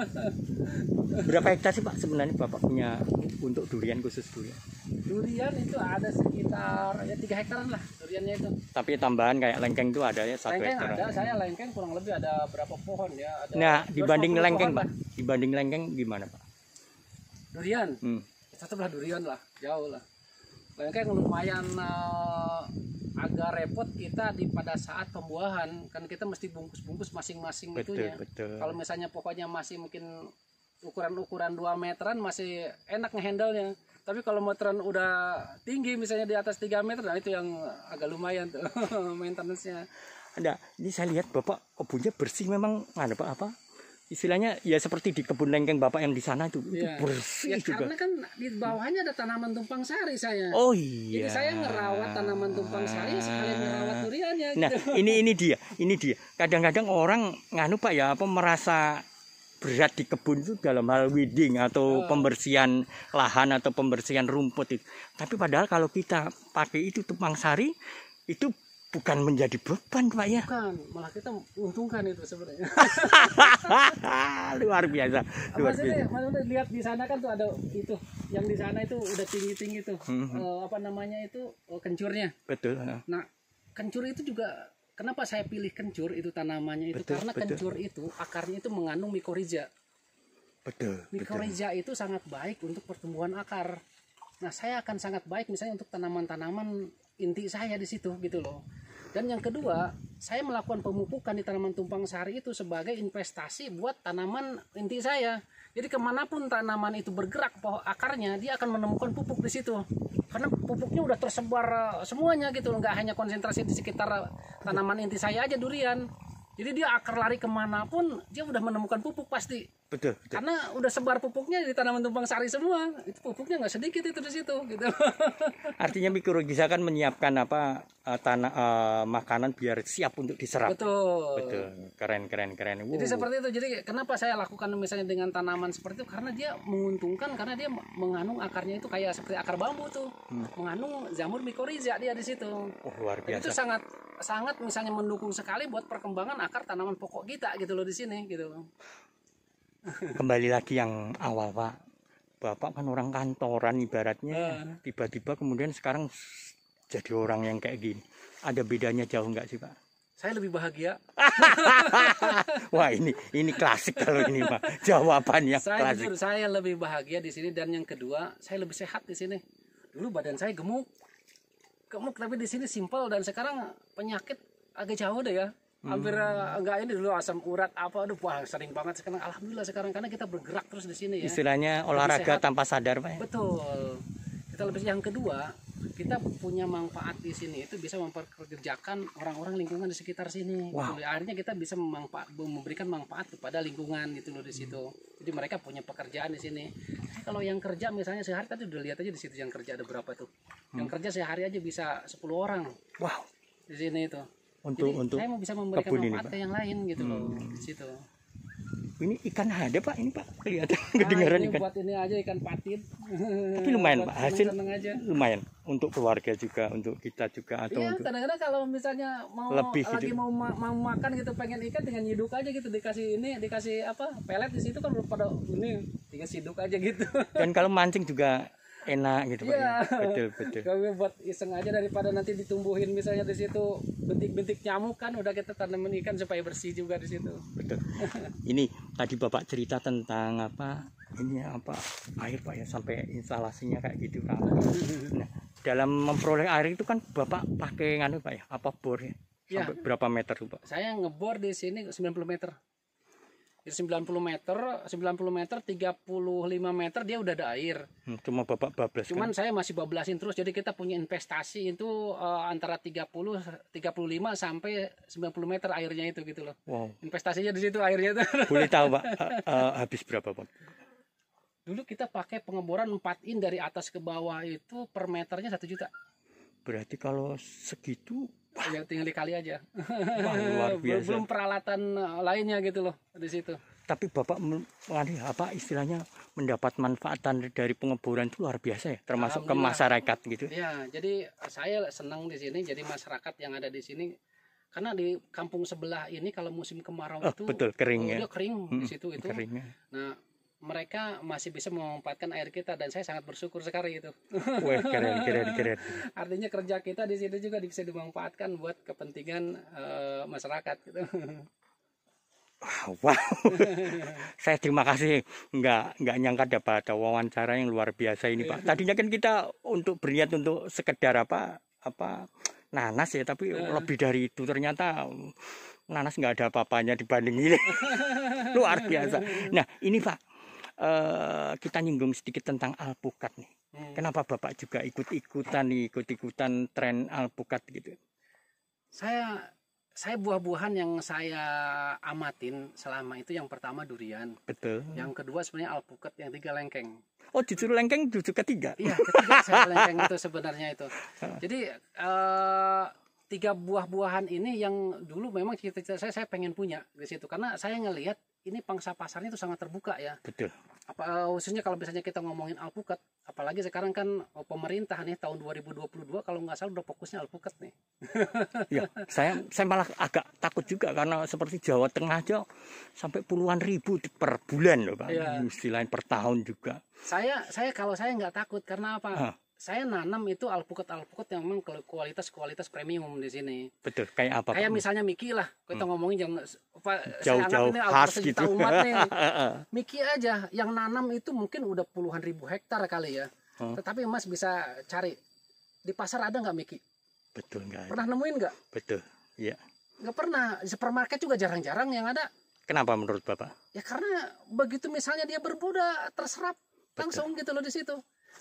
Berapa hektar sih Pak sebenarnya Bapak punya untuk durian, khusus durian? Durian itu ada sekitar 3 hektaran lah duriannya itu. Tapi tambahan kayak lengkeng itu ada ya 1 lengkeng hektar. Ada, saya lengkeng kurang lebih ada berapa pohon ya? Ada nah dibanding lengkeng Pak, dibanding lengkeng gimana Pak? Durian, tetaplah durian lah, jauh lah. Lengkeng lumayan agak repot kita pada saat pembuahan, kan kita mesti bungkus-bungkus masing-masing itunya. Kalau misalnya pokoknya masih mungkin ukuran-ukuran 2 meteran masih enak ngehandle-nya. Tapi kalau meteran udah tinggi misalnya di atas 3 meter, nah itu yang agak lumayan tuh maintenance-nya. Ada, ini saya lihat Bapak kebunnya bersih memang, ada Pak apa? Istilahnya ya seperti di kebun lengkeng Bapak yang di sana itu bersih juga. Karena kan di bawahnya ada tanaman tumpang sari saya. Oh iya. Jadi saya ngerawat tanaman tumpang sari sekalian ngerawat duriannya. Nah gitu. ini dia. Kadang-kadang orang nganu Pak ya, apa merasa berat di kebun itu dalam hal weeding atau pembersihan lahan atau pembersihan rumput itu. Tapi padahal kalau kita pakai itu tumpang sari itu bukan menjadi beban Pak ya. Bukan, malah kita menguntungkan itu sebenarnya. Luar biasa. Maksudnya lihat di sana kan tuh ada itu, yang di sana itu udah tinggi-tinggi tuh. Kencurnya. Betul. Nah, kencur itu juga kenapa saya pilih kencur itu tanamannya itu karena kencur itu akarnya itu mengandung mikoriza. Mikoriza itu sangat baik untuk pertumbuhan akar. Nah, saya akan sangat baik misalnya untuk tanaman-tanaman inti saya di situ gitu loh. Dan yang kedua, saya melakukan pemupukan di tanaman tumpang sari itu sebagai investasi buat tanaman inti saya. Jadi kemanapun tanaman itu bergerak akarnya, dia akan menemukan pupuk di situ. Karena pupuknya udah tersebar semuanya gitu, nggak hanya konsentrasi di sekitar tanaman inti saya aja durian. Jadi dia akar lari kemanapun, dia udah menemukan pupuk pasti. Betul. Karena udah sebar pupuknya di tanaman tumpang sari semua. Itu pupuknya nggak sedikit itu di situ. Gitu. Artinya mikrorhiza kan menyiapkan makanan biar siap untuk diserap. Betul. Keren. Jadi seperti itu. Jadi kenapa saya lakukan misalnya dengan tanaman seperti itu? Karena dia menguntungkan, karena dia mengandung akarnya itu kayak seperti akar bambu tuh, mengandung jamur mikrorhiza dia di situ. Luar biasa. Dan itu sangat misalnya mendukung sekali buat perkembangan akar tanaman pokok kita gitu loh di sini gitu. Kembali lagi yang awal, Pak. Bapak kan orang kantoran ibaratnya, tiba-tiba kemudian sekarang jadi orang yang kayak gini. Ada bedanya jauh nggak sih, Pak? Saya lebih bahagia. Wah, ini klasik kalau ini, Pak. Jawabannya klasik. Saya lebih bahagia di sini, dan yang kedua, saya lebih sehat di sini. Dulu badan saya gemuk tapi di sini simpel, dan sekarang penyakit agak jauh deh ya. Hampir enggak, ini dulu asam urat wah sering banget sekarang. Alhamdulillah sekarang karena kita bergerak terus di sini ya. Istilahnya olahraga tanpa sadar, Pak. Betul. Kita lebih, yang kedua, kita punya manfaat di sini itu bisa memperkerjakan orang-orang lingkungan di sekitar sini. Wow. Akhirnya kita bisa memberikan manfaat kepada lingkungan gitu loh di situ. Jadi mereka punya pekerjaan di sini. Kalau yang kerja misalnya sehari, tadi udah lihat aja di situ yang kerja ada berapa tuh. Yang kerja sehari aja bisa 10 orang. Wow. Di sini itu. Untuk saya mau bisa memberikan manfaat ke yang lain gitu loh di situ. Ini ikan ada, Pak, ini, Pak, kelihatan kedengaran ikan. Buat ini aja ikan patin. Tapi lumayan, Pak, hasil lumayan untuk keluarga juga, untuk kita juga, atau iya, untuk kadang-kadang kalau misalnya mau lebih lagi gitu. mau makan gitu, pengen ikan, dengan nyiduk aja gitu, dikasih pelet di situ kan pada ini tinggal siduk aja gitu. Dan kalau mancing juga enak gitu, Pak. Iya. Betul. Kami buat iseng aja, daripada nanti ditumbuhin misalnya di situ bentik-bentik nyamuk, kan udah kita tanamin ikan supaya bersih juga di situ. Betul. Ini tadi Bapak cerita tentang air, Pak, ya, sampai instalasinya kayak gitu, Pak. Nah, dalam memperoleh air itu kan Bapak pakai Pak ya, bor ya? Sampai berapa meter tuh, Pak? Saya ngebor di sini 90 meter. Di 90 meter, 35 meter dia udah ada air. Cuma Bapak bablas. Cuman kan? Saya masih bablasin terus, jadi kita punya investasi itu antara 35 sampai 90 meter airnya itu gitu loh. Wow. Investasinya di situ airnya itu. Boleh tahu, Pak, habis berapa, Pak? Dulu kita pakai pengeboran 4 in dari atas ke bawah itu per meternya 1 juta. Berarti kalau segitu ya tinggal dikali aja. Wah, luar biasa. Belum peralatan lainnya gitu loh di situ. Tapi Bapak istilahnya mendapat manfaatan dari pengeboran itu luar biasa ya, termasuk ke masyarakat gitu. Ya, jadi saya senang di sini, jadi masyarakat yang ada di sini, karena di kampung sebelah ini kalau musim kemarau itu betul, kering ya. Udah kering di situ itu. Keringnya. Nah, mereka masih bisa memanfaatkan air kita, dan saya sangat bersyukur sekali itu. Wah, keren. Artinya kerja kita di sini juga bisa dimanfaatkan buat kepentingan masyarakat gitu. Wow. Saya terima kasih, nggak nyangka dapat wawancara yang luar biasa ini, Pak. Tadinya kan kita berniat untuk sekedar nanas ya, tapi lebih dari itu ternyata nanas nggak ada apa-apanya dibanding ini. Luar biasa. Nah, ini, Pak, kita nyinggung sedikit tentang alpukat nih. Kenapa Bapak juga ikut-ikutan tren alpukat gitu? Saya buah-buahan yang saya amatin selama itu, yang pertama durian. Betul. Yang kedua sebenarnya alpukat, yang 3 lengkeng. Oh, justru lengkeng justru ketiga. Iya, ketiga saya lengkeng itu sebenarnya itu. Jadi 3 buah-buahan ini yang dulu memang cita-cita saya pengen punya di situ, karena saya ngelihat ini pangsa pasarnya itu sangat terbuka ya. Betul. Khususnya kalau misalnya kita ngomongin alpukat, apalagi sekarang kan pemerintah nih tahun 2022 kalau nggak salah udah fokusnya alpukat nih. Ya, saya malah agak takut juga, karena seperti Jawa Tengah aja sampai puluhan ribu per bulan loh, Pak. Ya. Istilahnya per tahun juga. Saya nggak takut, karena apa? Saya nanam itu alpukat yang memang kualitas premium di sini. Betul, kayak apa? Kayak misalnya Miki lah, kita ngomongin jauh-jauh khas gitu. Umat nih. Miki aja yang nanam itu mungkin udah puluhan ribu hektar kali ya. Tetapi Mas bisa cari di pasar, ada nggak Miki? Betul, nggak ada. Pernah nemuin nggak? Betul, iya. Nggak pernah. Di supermarket juga jarang-jarang yang ada. Kenapa menurut Bapak? Ya karena begitu misalnya dia berbuda terserap langsung gitu loh di situ.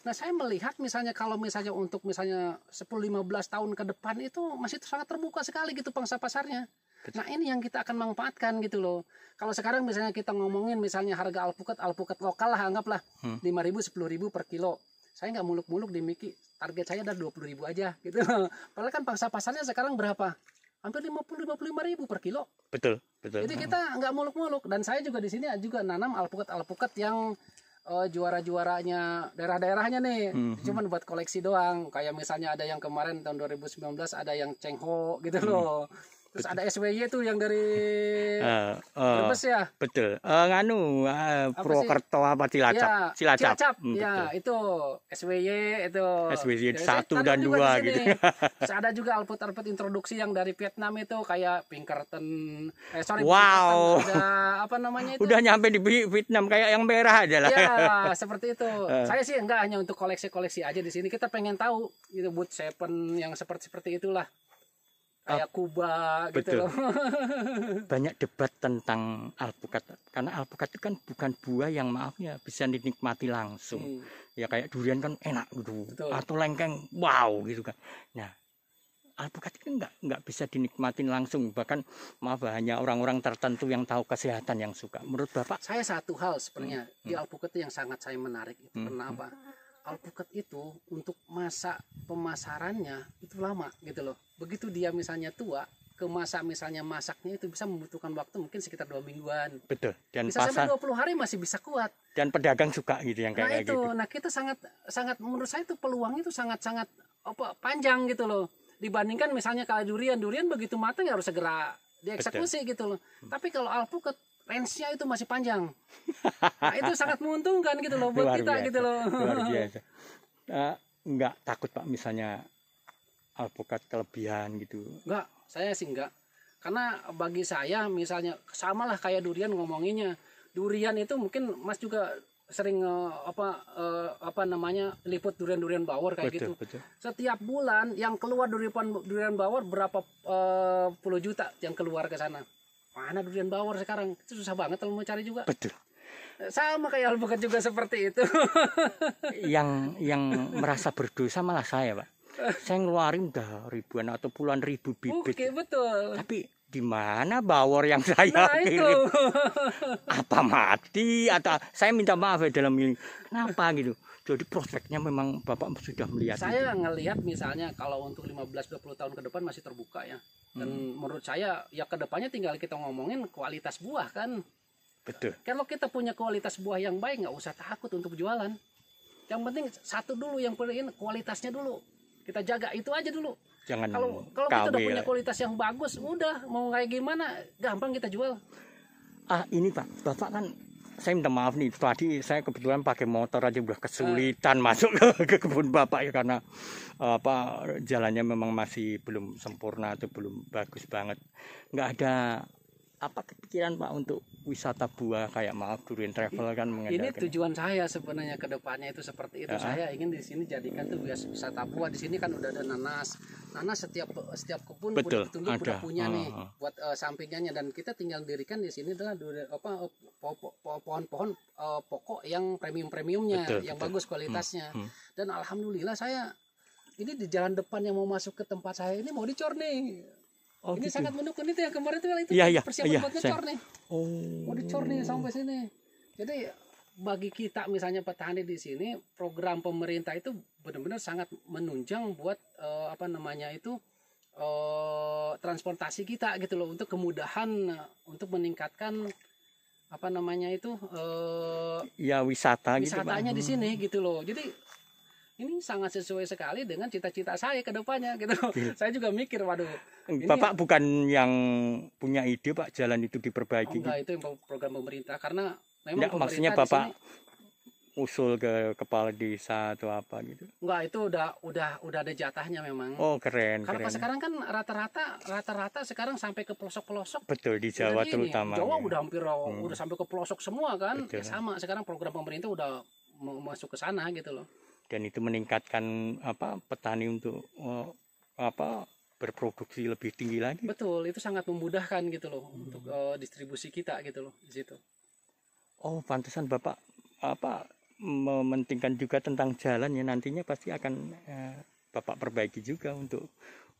Nah saya melihat misalnya kalau misalnya untuk misalnya 10-15 tahun ke depan itu masih sangat terbuka sekali gitu pangsa pasarnya. Nah ini yang kita akan manfaatkan gitu loh. Kalau sekarang misalnya kita ngomongin misalnya harga alpukat lokal lah anggaplah 5.000 10.000 per kilo. Saya nggak muluk-muluk di Miki, target saya udah 20.000 aja gitu loh. Padahal kan pangsa pasarnya sekarang berapa? Hampir 50-55.000 per kilo. Betul. Jadi kita nggak muluk-muluk, dan saya juga di sini juga nanam alpukat yang juara-juaranya daerah-daerahnya nih, cuman buat koleksi doang. Kayak misalnya ada yang kemarin tahun 2019 ada yang Cengho gitu loh. Terus ada SWY tuh yang dari Brebes ya. Betul. Purwokerto apa Cilacap? Ya, Cilacap. Ya, itu SWY itu. SWY Jadi 1 dan 2 gitu. Terus ada juga alput-alput introduksi yang dari Vietnam itu kayak Pinkerton. Wow. Ada apa namanya itu? Udah nyampe di Vietnam kayak yang merah aja lah. Ya, seperti itu. Saya sih enggak hanya untuk koleksi-koleksi aja di sini. Kita pengen tahu gitu Boot Seven yang seperti itulah. Kayak Kuba gitu loh. Banyak debat tentang alpukat karena alpukat itu kan bukan buah yang maaf ya bisa dinikmati langsung. Ya kayak durian kan enak gitu. Betul. Atau lengkeng wow gitu kan. Nah, alpukat itu nggak bisa dinikmatin langsung, bahkan maaf hanya orang-orang tertentu yang tahu kesehatan yang suka. Menurut Bapak? Saya satu hal sebenarnya di alpukat yang sangat saya menarik itu kenapa? Alpukat itu untuk masa pemasarannya itu lama gitu loh. Begitu dia misalnya tua, ke masa misalnya masaknya itu bisa membutuhkan waktu mungkin sekitar 2 mingguan. Betul. Dan bisa sampai 20 hari masih bisa kuat. Dan pedagang suka gitu yang kayak gitu. Nah kita sangat menurut saya itu peluang itu sangat panjang gitu loh. Dibandingkan misalnya kalau durian begitu matang ya harus segera dieksekusi gitu loh. Tapi kalau alpukat range-nya itu masih panjang. Nah, itu sangat menguntungkan gitu loh buat kita gitu loh. Luar biasa. Enggak takut Pak misalnya alpukat kelebihan gitu? Enggak, saya sih enggak. Karena bagi saya misalnya samalah kayak durian ngomonginnya. Durian itu mungkin Mas juga sering liput durian bawor kayak betul. Setiap bulan yang keluar durian bawor berapa puluh juta yang keluar ke sana. Mana durian bawor sekarang? Itu susah banget kalau mau cari juga. Betul. Sama kayak alpukat juga seperti itu. yang merasa berdosa malah saya, Pak. Saya ngeluarin udah ribuan atau puluhan ribu bibit. Oke, betul. Tapi di mana bawor yang saya kirim? Apa mati atau saya minta maaf ya dalam ini. Kenapa gitu? Jadi prospeknya memang Bapak sudah melihat. Saya ngelihat misalnya kalau untuk 15-20 tahun ke depan masih terbuka ya. Dan menurut saya ya ke depannya tinggal kita ngomongin kualitas buah kan. Betul. Kalau kita punya kualitas buah yang baik nggak usah takut untuk jualan. Yang penting satu dulu yang penting kualitasnya dulu. Kita jaga itu aja dulu. Jangan kalau kita udah punya kualitas yang bagus, udah mau kayak gimana gampang kita jual. Ini Pak, Bapak kan saya minta maaf nih, tadi saya kebetulan pakai motor aja udah kesulitan masuk ke kebun Bapak ya karena jalannya memang masih belum sempurna atau belum bagus banget. Nggak ada kepikiran Pak untuk wisata buah kayak durian travel kan mengadakan. Ini tujuan saya sebenarnya ke depannya itu seperti itu. Saya ingin di sini jadikan tuh wisata buah. Di sini kan udah ada nanas. Nanas setiap kebun udah punya nih buat sampingannya, dan kita tinggal dirikan di sini adalah pohon-pohon pokok yang premiumnya yang bagus kualitasnya. Dan alhamdulillah saya ini di jalan depan yang mau masuk ke tempat saya ini mau dicor nih. Ini sangat mendukung itu yang kemarin itu persiapan buat ngecor nih. Mau dicor nih sampai sini. Jadi bagi kita misalnya petani di sini, program pemerintah itu benar-benar sangat menunjang buat transportasi kita gitu loh, untuk kemudahan untuk meningkatkan wisatanya di sini gitu loh. Jadi ini sangat sesuai sekali dengan cita-cita saya ke depannya gitu. Saya juga mikir, waduh. Bapak bukan yang punya ide Pak jalan itu diperbaiki. Enggak, itu program pemerintah karena memang maksudnya Bapak usul ke kepala desa atau apa gitu. Enggak, itu udah ada jatahnya memang. Oh, keren. Karena sekarang kan rata-rata sekarang sampai ke pelosok-pelosok. Betul, di Jawa terutama. Jawa udah hampir udah sampai ke pelosok semua kan. Ya sama, sekarang program pemerintah udah masuk ke sana gitu loh. Dan itu meningkatkan petani untuk berproduksi lebih tinggi lagi. Betul, itu sangat memudahkan gitu loh untuk distribusi kita gitu loh di situ. Oh, pantesan Bapak mementingkan juga tentang jalan ya, nantinya pasti akan Bapak perbaiki juga untuk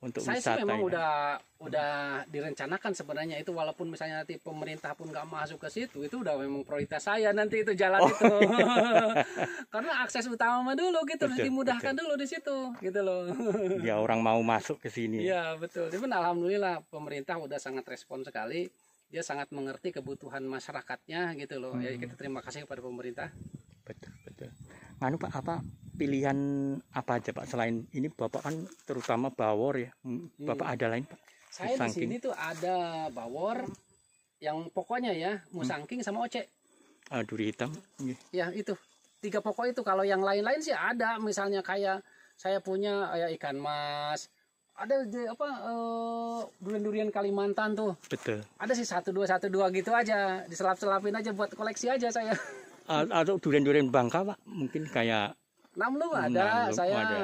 saya wisata. Sih memang udah direncanakan sebenarnya itu, walaupun misalnya nanti pemerintah pun nggak masuk ke situ, itu udah memang prioritas saya nanti itu jalan itu. Karena akses utama dulu gitu harus dimudahkan dulu di situ gitu loh. Ya, orang mau masuk ke sini. Iya, betul. Cuman alhamdulillah pemerintah udah sangat respon sekali. Dia sangat mengerti kebutuhan masyarakatnya gitu loh. Ya, kita terima kasih kepada pemerintah. Betul. Nganu Pak, pilihan apa aja Pak selain ini? Bapak kan terutama bawor ya. Bapak ada lain Pak? Saya di sini tuh ada bawor yang pokoknya ya musangking sama oce. Duri hitam. Ya itu 3 pokok itu. Kalau yang lain-lain sih ada, misalnya kayak saya punya ikan mas. Ada durian-durian Kalimantan tuh. Betul. Ada sih 1, 2 gitu aja, diselap-selapin aja buat koleksi aja saya. Atau durian-durian Bangka Pak, mungkin kayak Namlung ada,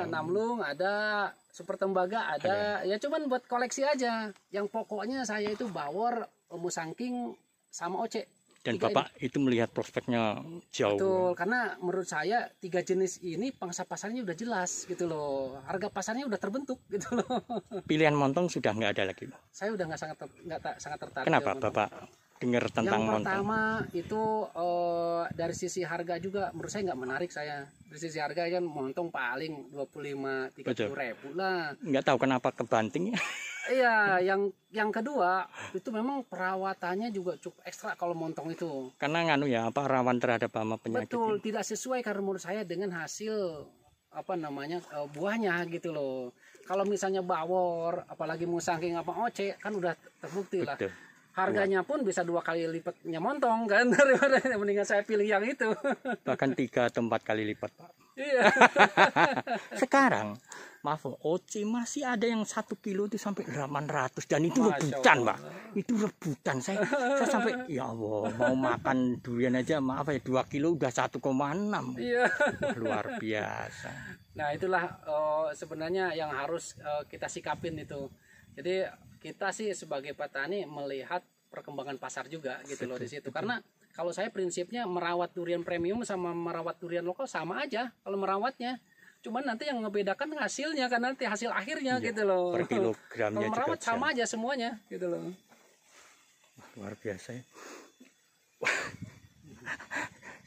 Namlung ada, Super Tembaga ada. Ya cuman buat koleksi aja. Yang pokoknya saya itu bawor, musangking sama oce. Dan Bapak itu melihat prospeknya jauh. Betul, karena menurut saya 3 jenis ini pangsa pasarnya udah jelas gitu loh. Harga pasarnya udah terbentuk gitu loh. Pilihan montong sudah nggak ada lagi Pak? Saya udah nggak sangat tertarik. Kenapa Bapak dengar tentang montong? Yang pertama itu dari sisi harga juga menurut saya nggak menarik saya. Dari sisi harga kan montong paling 25-30 ribu lah. Nggak tahu kenapa kebanting ya. Iya, yang kedua itu memang perawatannya juga cukup ekstra kalau montong itu. Karena rawan terhadap hama penyakit. Betul, tidak sesuai karena menurut saya dengan hasil buahnya gitu loh. Kalau misalnya bawor, apalagi musangking oce kan udah terbukti lah. Betul. Harganya pun bisa 2 kali lipatnya montong kan, daripada mendingan saya pilih yang itu. Bahkan 3 atau 4 kali lipat Pak. Iya. Sekarang maaf, oce masih ada yang 1 kilo itu sampai 800 dan itu rebutan Pak. Itu rebutan. Saya sampai ya Allah, mau makan durian aja 2 kilo udah 1,6. Iya. Luar biasa. Nah itulah sebenarnya yang harus kita sikapin itu. Jadi kita sih sebagai petani melihat perkembangan pasar juga gitu loh di situ. Karena kalau saya prinsipnya merawat durian premium sama merawat durian lokal sama aja kalau merawatnya. Cuman nanti yang ngebedakan hasilnya kan, nanti hasil akhirnya gitu loh. Per kilogramnya kalau merawat juga sama aja semuanya gitu loh. Luar biasa ya.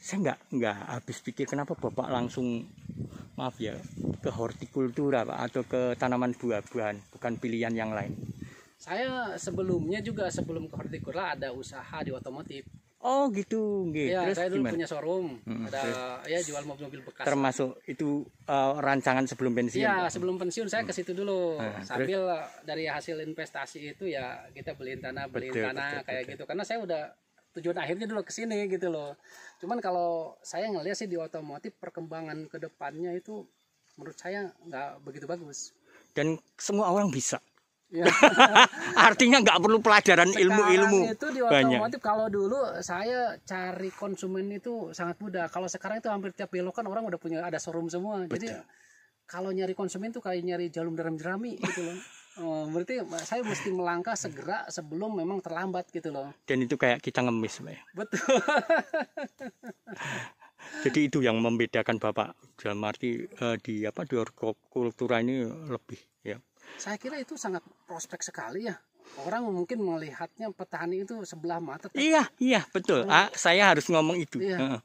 Saya nggak habis pikir kenapa Bapak langsung ke hortikultura Pak, atau ke tanaman buah-buahan, bukan pilihan yang lain. Saya sebelumnya juga sebelum ke hortikultura ada usaha di otomotif. Oh gitu, ya, terus saya dulu gimana? punya showroom, ada jual mobil bekas. Termasuk itu rancangan sebelum pensiun? Iya, sebelum pensiun saya ke situ dulu. Sambil dari hasil investasi itu ya kita beliin tanah, kayak gitu. Karena saya udah tujuan akhirnya dulu ke sini gitu loh. Cuman kalau saya ngelihat sih di otomotif perkembangan ke depannya itu menurut saya nggak begitu bagus. Dan semua orang bisa. Ya. Artinya nggak perlu pelajaran ilmu-ilmu itu di otomotif. Kalau dulu saya cari konsumen itu sangat mudah. Kalau sekarang itu hampir tiap belokan orang udah punya ada showroom semua. Betul. Jadi kalau nyari konsumen itu kayak nyari jarum dalam jerami gitu loh. Berarti saya mesti melangkah segera sebelum memang terlambat gitu loh. Dan itu kayak kita ngemis, Mbak. Betul. Jadi itu yang membedakan Bapak dalam arti di hortikultura ini lebih ya. Saya kira itu sangat prospek sekali ya. Orang mungkin melihatnya petani itu sebelah mata. Iya betul. Saya harus ngomong itu. Iya.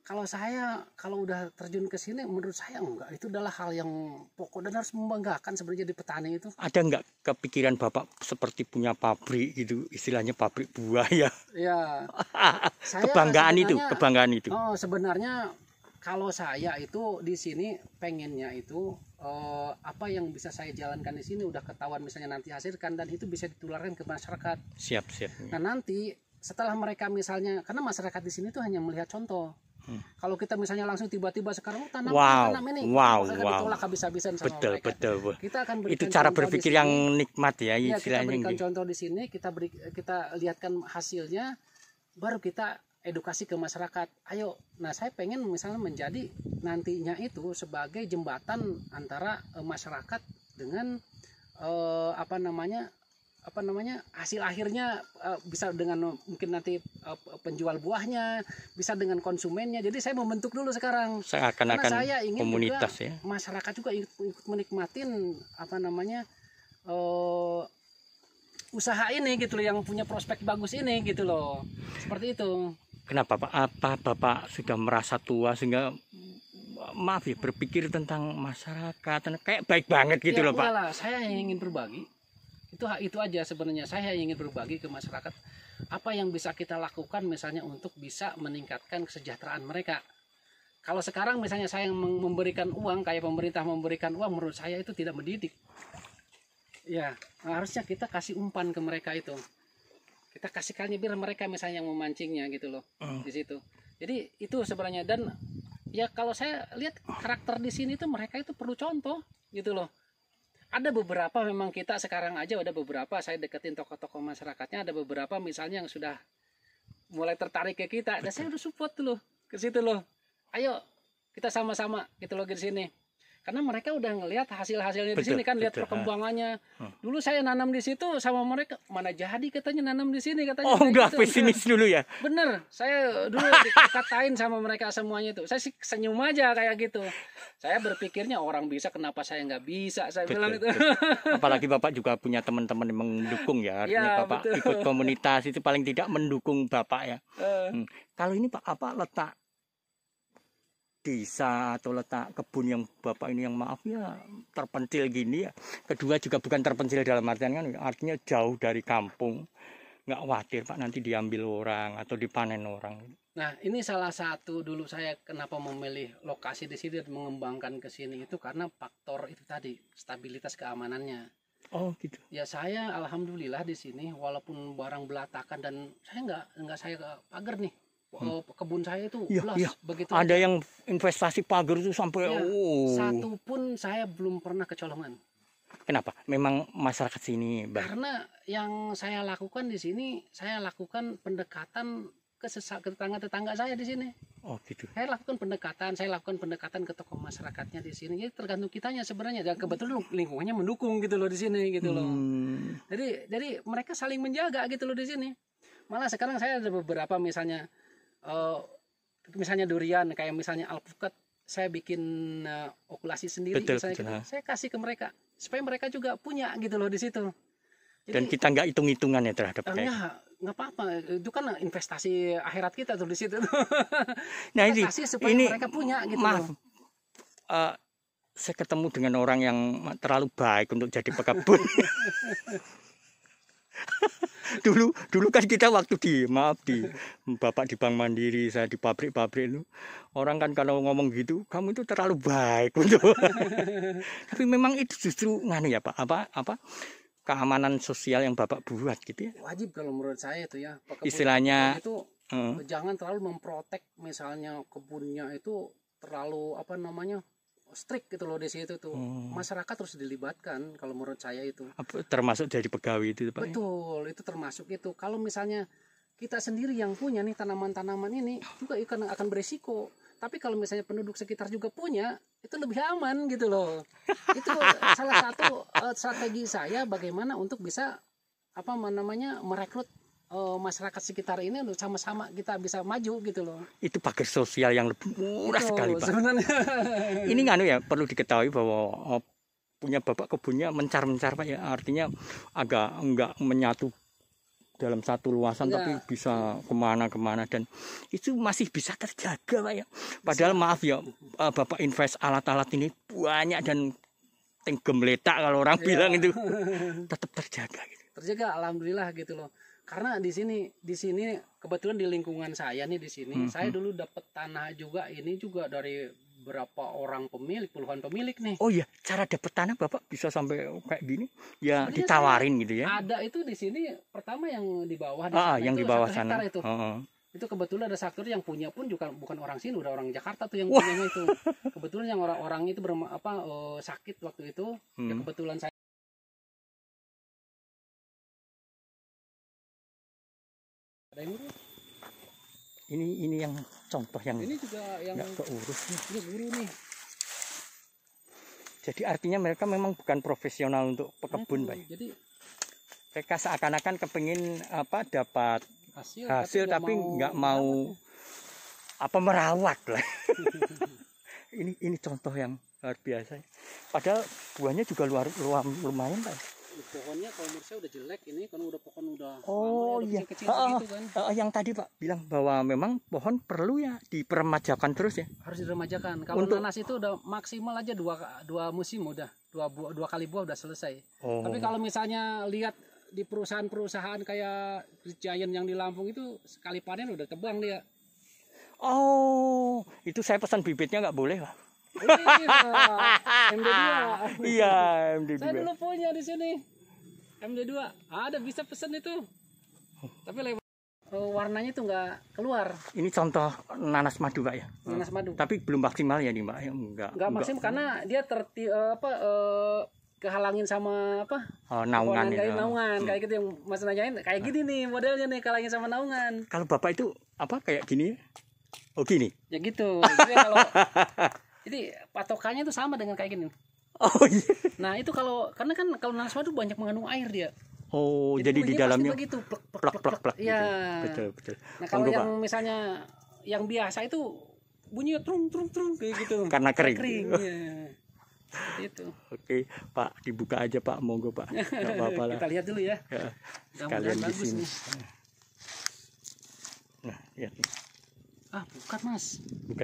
Kalau udah terjun ke sini, menurut saya enggak. Itu adalah hal yang pokok dan harus membanggakan sebenarnya di petani itu. Ada enggak kepikiran Bapak seperti punya pabrik gitu, istilahnya pabrik buah ya? Iya. Kebanggaan itu. Oh, sebenarnya kalau saya itu di sini pengennya itu apa yang bisa saya jalankan di sini udah ketahuan misalnya nanti hasilkan dan itu bisa ditularkan ke masyarakat. Siap. Nah nanti setelah mereka misalnya, karena masyarakat di sini tuh hanya melihat contoh. Kalau kita misalnya langsung tiba-tiba sekarang tanam ini, ditolak habis-habisan sama mereka. Betul. Kita akan itu cara berpikir yang nikmat ya Kita istilahnya. berikan contoh di sini, kita lihatkan hasilnya, baru kita edukasi ke masyarakat. Ayo, nah saya pengen misalnya menjadi nantinya itu sebagai jembatan antara masyarakat dengan apa namanya hasil akhirnya bisa dengan mungkin nanti penjual buahnya, bisa dengan konsumennya. Jadi saya membentuk dulu sekarang. Seakan-akan karena saya ingin komunitas juga ya. Masyarakat juga ikut menikmatin apa namanya usaha ini gitu loh, yang punya prospek bagus ini gitu loh. Seperti itu. Kenapa Pak? Apa Bapak sudah merasa tua sehingga maaf ya berpikir tentang masyarakat kayak baik banget gitu ya, loh Pak? Lah, saya ingin berbagi. Itu aja sebenarnya, saya ingin berbagi ke masyarakat apa yang bisa kita lakukan misalnya untuk bisa meningkatkan kesejahteraan mereka. Kalau sekarang misalnya saya memberikan uang kayak pemerintah memberikan uang, menurut saya itu tidak mendidik. Ya, harusnya kita kasih umpan ke mereka itu. Kita kasihkannya biar mereka misalnya yang memancingnya gitu loh di situ. Jadi itu sebenarnya, dan ya kalau saya lihat karakter di sini tuh mereka itu perlu contoh gitu loh. Ada beberapa memang kita sekarang aja ada beberapa saya deketin tokoh-tokoh masyarakatnya, ada beberapa misalnya yang sudah mulai tertarik ke kita, dan saya udah support tuh loh ke situ loh. Ayo kita sama-sama gitu loh di sini. Karena mereka udah ngelihat hasil-hasilnya di sini kan, lihat perkembangannya. Dulu saya nanam di situ sama mereka, mana jadi katanya nanam di sini katanya. Oh, udah gitu. pesimis dulu ya. Bener, saya dulu dikatain sama mereka semuanya itu. Saya sih senyum aja kayak gitu. Saya berpikirnya orang bisa, kenapa saya nggak bisa? Saya bilang itu. Apalagi Bapak juga punya teman-teman yang mendukung ya. Artinya ya, Bapak betul. Ikut komunitas itu paling tidak mendukung Bapak ya. Kalau ini Pak, apa letak desa atau letak kebun yang Bapak ini yang maaf ya terpencil gini ya. Kedua juga bukan terpencil dalam artian kan, artinya jauh dari kampung. Nggak khawatir Pak nanti diambil orang atau dipanen orang. Nah ini salah satu dulu saya kenapa memilih lokasi di sini dan mengembangkan ke sini itu karena faktor itu tadi, stabilitas keamanannya. Oh gitu. Ya saya alhamdulillah di sini walaupun barang belatakan dan saya nggak saya pagar nih. Kebun saya itu begitu ada aja. Yang investasi pagar itu sampai satu pun saya belum pernah kecolongan. Kenapa? Memang masyarakat sini karena yang saya lakukan di sini, saya lakukan pendekatan ke tetangga saya di sini. Oh gitu. Saya lakukan pendekatan ke tokoh masyarakatnya di sini. Jadi tergantung kitanya sebenarnya, dan kebetulan lingkungannya mendukung gitu loh di sini gitu loh. Jadi mereka saling menjaga gitu loh di sini. Malah sekarang saya ada beberapa misalnya durian, kayak misalnya alpukat, saya bikin okulasi sendiri, saya kasih ke mereka supaya mereka juga punya gitu loh di situ. Jadi, dan kita nggak hitung-hitungan ya terhadap nggak apa-apa, itu kan investasi akhirat kita tuh di situ. Nah ini supaya mereka punya gitu. Maaf, saya ketemu dengan orang yang terlalu baik untuk jadi pekebun. dulu kan kita waktu di Bapak di Bank Mandiri, saya di pabrik-pabrik itu, orang kan kalau ngomong gitu, kamu itu terlalu baik untuk. Tapi memang itu justru ya Pak, apa keamanan sosial yang Bapak buat gitu ya. Wajib kalau menurut saya itu ya. Istilahnya itu jangan terlalu memprotek misalnya kebunnya itu terlalu strict gitu loh di situ tuh. Masyarakat terus dilibatkan kalau menurut saya itu. Termasuk jadi pegawai itu Pak. Betul, itu termasuk itu. Kalau misalnya kita sendiri yang punya nih tanaman-tanaman ini juga akan beresiko. Tapi kalau misalnya penduduk sekitar juga punya, itu lebih aman gitu loh. Itu salah satu strategi saya bagaimana untuk bisa merekrut masyarakat sekitar ini untuk sama-sama kita bisa maju gitu loh. Itu pagar sosial yang lebih murah sekali Pak. Sebenarnya. Ini ya perlu diketahui bahwa punya Bapak kebunnya mencar-mencar Pak ya, artinya agak enggak menyatu dalam satu luasan tapi bisa kemana-kemana, dan itu masih bisa terjaga Pak ya. Padahal maaf ya Bapak invest alat-alat ini banyak dan gembletak kalau orang bilang itu tetap terjaga gitu. Terjaga alhamdulillah gitu loh. Karena di sini kebetulan di lingkungan saya nih di sini, saya dulu dapat tanah juga, ini juga dari berapa orang pemilik, puluhan pemilik nih. Oh iya, cara dapat tanah Bapak bisa sampai kayak gini? Ya sebenarnya ditawarin gitu ya. Ada itu di sini pertama yang di bawah yang di bawah sana. Itu. Itu kebetulan ada saktor yang punya pun juga bukan orang sini, udah orang Jakarta tuh yang punyanya itu. Kebetulan yang orang itu sakit waktu itu, ya kebetulan saya ini yang contoh yang ini juga yang nggak keurus nih. Ini guru nih. Jadi artinya mereka memang bukan profesional untuk pekebun, Pak. Jadi mereka seakan-akan kepingin dapat hasil tapi nggak mau merawat lah. ini contoh yang luar biasa. Padahal buahnya juga lumayan, Pak. Pohonnya kalau menurut saya udah jelek ini, kan udah pohon udah iya. kecil gitu kan. Yang tadi Pak bilang bahwa memang pohon perlu ya diperemajakan terus ya. Harus diremajakan. Kalau nanas itu udah maksimal aja dua musim udah dua kali buah udah selesai. Tapi kalau misalnya lihat di perusahaan-perusahaan kayak Giant yang di Lampung itu sekali panen udah tebang dia. Oh, itu saya pesan bibitnya nggak boleh Pak? MD2. Iya, MD2. Saya dulu punya di sini. MD2. Ada bisa pesen itu. Tapi warnanya itu nggak keluar. Ini contoh nanas madu, Pak ya. Nanas madu. Tapi belum maksimal ya nih, Mbak. Enggak maksimal karena dia kehalangin sama naungan ya. Naungan kayak gitu yang Mas nanyain kayak gini nih modelnya nih, kehalangin sama naungan. Kalau Bapak itu kayak gini? Oh gini. Ya gitu. Jadi patokannya itu sama dengan kayak gini. Oh iya. Nah itu karena kalau nanas madu banyak mengandung air dia. Oh jadi di dalamnya begitu plak. Iya. Betul. Nah kalau yang misalnya yang biasa itu bunyinya trung kayak gitu. Karena kering. Ya. Itu. Oke Pak, dibuka aja Pak, monggo Pak. Nggak apa-apa lah. Kita lihat dulu ya. Sekalian di sini. Nah lihat nih. Bukan Mas. Bukan.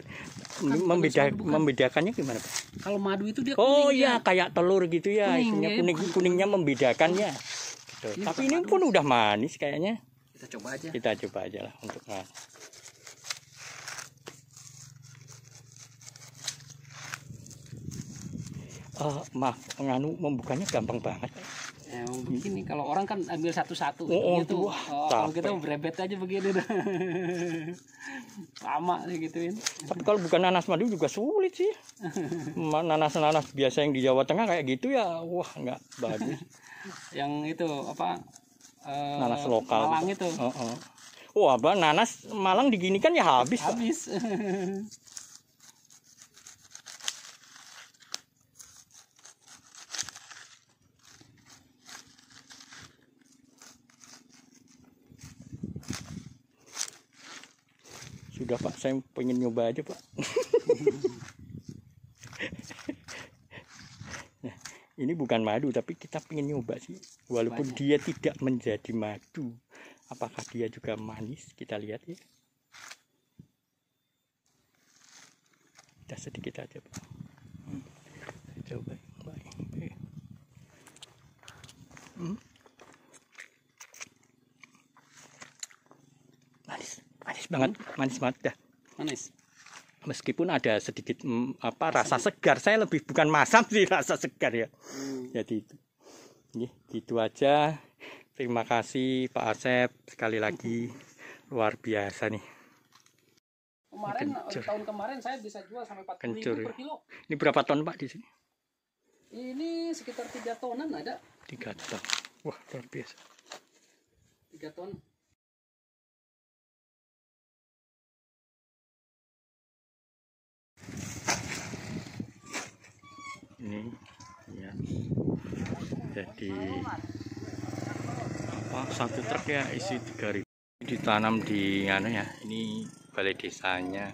Membedakannya gimana Pak? Kalau madu itu dia kuning. Oh iya, kayak telur gitu ya. Isinya kuningnya membedakannya. Gitu. Tapi ini pun udah manis kayaknya. Kita coba aja. Kita coba aja lah untuk manis. Maaf, membukanya gampang banget. Ya, begini kalau orang kan ambil satu-satu gitu. Kalau kita berebet aja begini dah. Lama sih gituin. Tapi kalau bukan nanas madu juga sulit sih. Nanas biasa yang di Jawa Tengah kayak gitu ya, wah nggak bagus. Yang itu nanas lokal. Malang itu. Wah, nanas Malang diginikan ya habis. Habis. Sudah Pak, saya pengen nyoba aja Pak. Nah, ini bukan madu tapi kita pengen nyoba sih. Walaupun dia tidak menjadi madu, apakah dia juga manis? Kita lihat ya. Kita sedikit aja Pak. Coba. Manis banget dah. Manis. Meskipun ada sedikit rasa segar, saya lebih bukan masam sih, rasa segar ya. Jadi itu. Gitu aja. Terima kasih Pak Asep sekali lagi, luar biasa nih. Tahun kemarin saya bisa jual sampai 40.000 per kilo. Ini berapa ton Pak di sini? Ini sekitar 3 tonan ada. 3 ton. Wah, luar biasa. 3 ton. Ini ya, jadi satu truk ya isi 3.000 ditanam di ini balai desanya.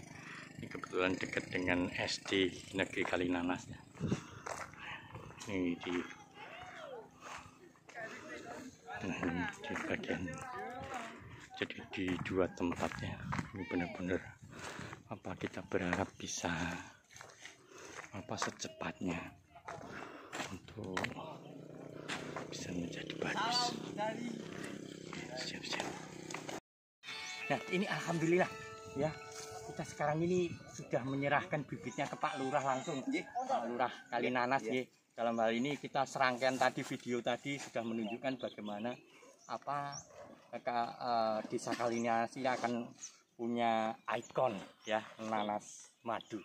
Ini kebetulan dekat dengan SD Negeri Kalinanas ya. Ini di bagian, jadi di 2 tempatnya. Ini benar-benar kita berharap bisa secepatnya untuk bisa menjadi bagus. Siap-siap. Nah ini alhamdulillah ya, kita sekarang ini sudah menyerahkan bibitnya ke Pak Lurah langsung. Pak Lurah Kalinanas ya. Dalam hal ini kita serangkaian tadi video tadi sudah menunjukkan bagaimana desa Kalinanas akan punya ikon ya, nanas madu.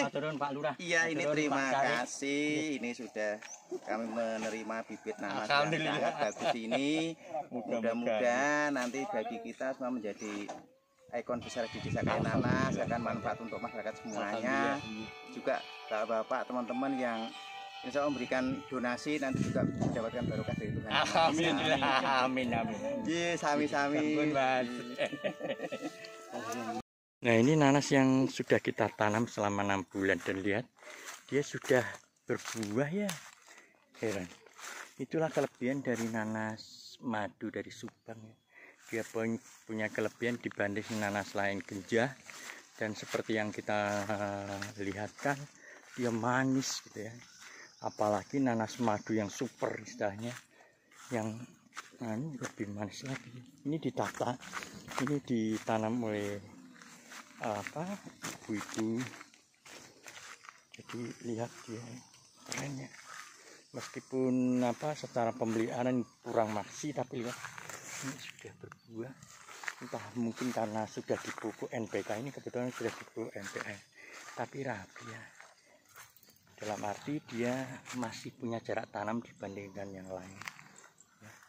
Turun Pak Lurah. Iya, ini terima kasih. Ini sudah kami menerima bibit nanas yang sangat bagus ini. Mudah-mudahan nanti bagi kita semua menjadi ikon besar di desa Kayak Nanas, akan manfaat untuk masyarakat semuanya. Juga bapak-bapak, teman-teman yang insya Allah memberikan donasi nanti juga mendapatkan barokah dari Tuhan. Amin, amin, amin. Iya, sami-sami. Nah, ini nanas yang sudah kita tanam selama 6 bulan dan lihat dia sudah berbuah ya. Heran. Itulah kelebihan dari nanas madu dari Subang ya. Dia punya kelebihan dibanding nanas lain genjah, dan seperti yang kita lihatkan dia manis gitu ya. Apalagi nanas madu yang super istilahnya, yang ini lebih manis lagi. Ini ditata, ini ditanam oleh ibu-ibu. Jadi lihat dia keren ya. Meskipun secara pemeliharaan kurang maksi, tapi lihat ini sudah berbuah. Entah mungkin karena sudah dipupuk NPK, ini kebetulan sudah dipupuk NPK, tapi rapi ya. Dalam arti dia masih punya jarak tanam dibandingkan yang lain.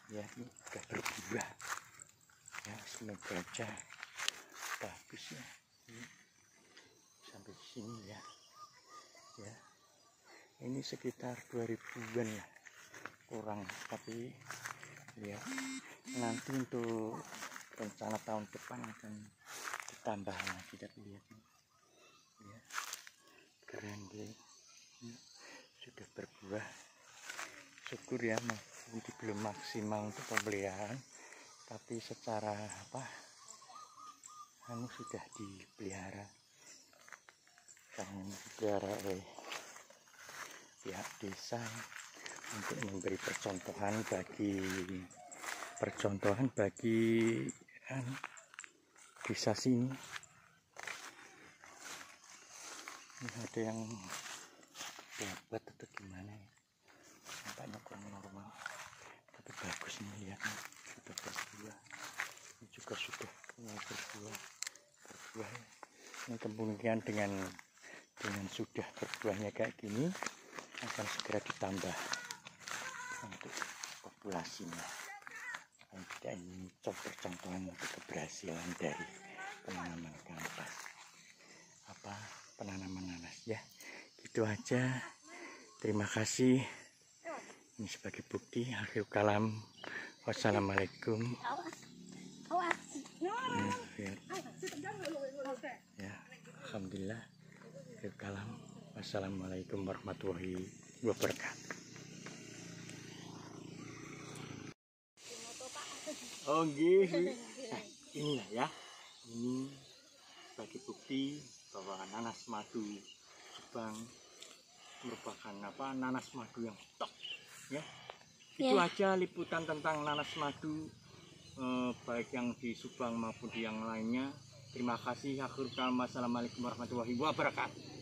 Ya ini sudah berbuah. Ya semoga aja bagus ya. Sampai sini ya. Ya. Ini sekitar 2000-an ya. Kurang, tapi ya nanti untuk rencana tahun depan akan ditambah lagi. Tapi lihat ya, keren deh ya. Sudah berbuah. Syukur ya, mungkin belum maksimal untuk pemeliharaan, tapi secara sudah dipelihara karena dipelihara oleh pihak desa untuk memberi percontohan bagi desa sini. Ini ada yang dapat atau gimana ya, nampaknya kurang normal, tapi bagus nih, lihat nih, sudah berbuah. Ini juga sudah berbuah ya. Ini kemungkinan dengan sudah berbuahnya kayak gini akan segera ditambah untuk populasinya. Dan tidak ini contohan untuk keberhasilan dari penanaman kampas, penanaman nanas ya. Gitu aja. Terima kasih. Ini sebagai bukti. Akhir kalam. Wassalamualaikum. Ya, alhamdulillah. Akhir kalam. Wassalamualaikum warahmatullahi wabarakatuh. Oh gitu. Inilah ya. Ini sebagai bukti bahwa nanas madu Subang merupakan nanas madu yang top ya. Itu aja liputan tentang nanas madu, baik yang di Subang maupun di yang lainnya. Terima kasih. Akhir kalam. Wassalamualaikum warahmatullahi wabarakatuh.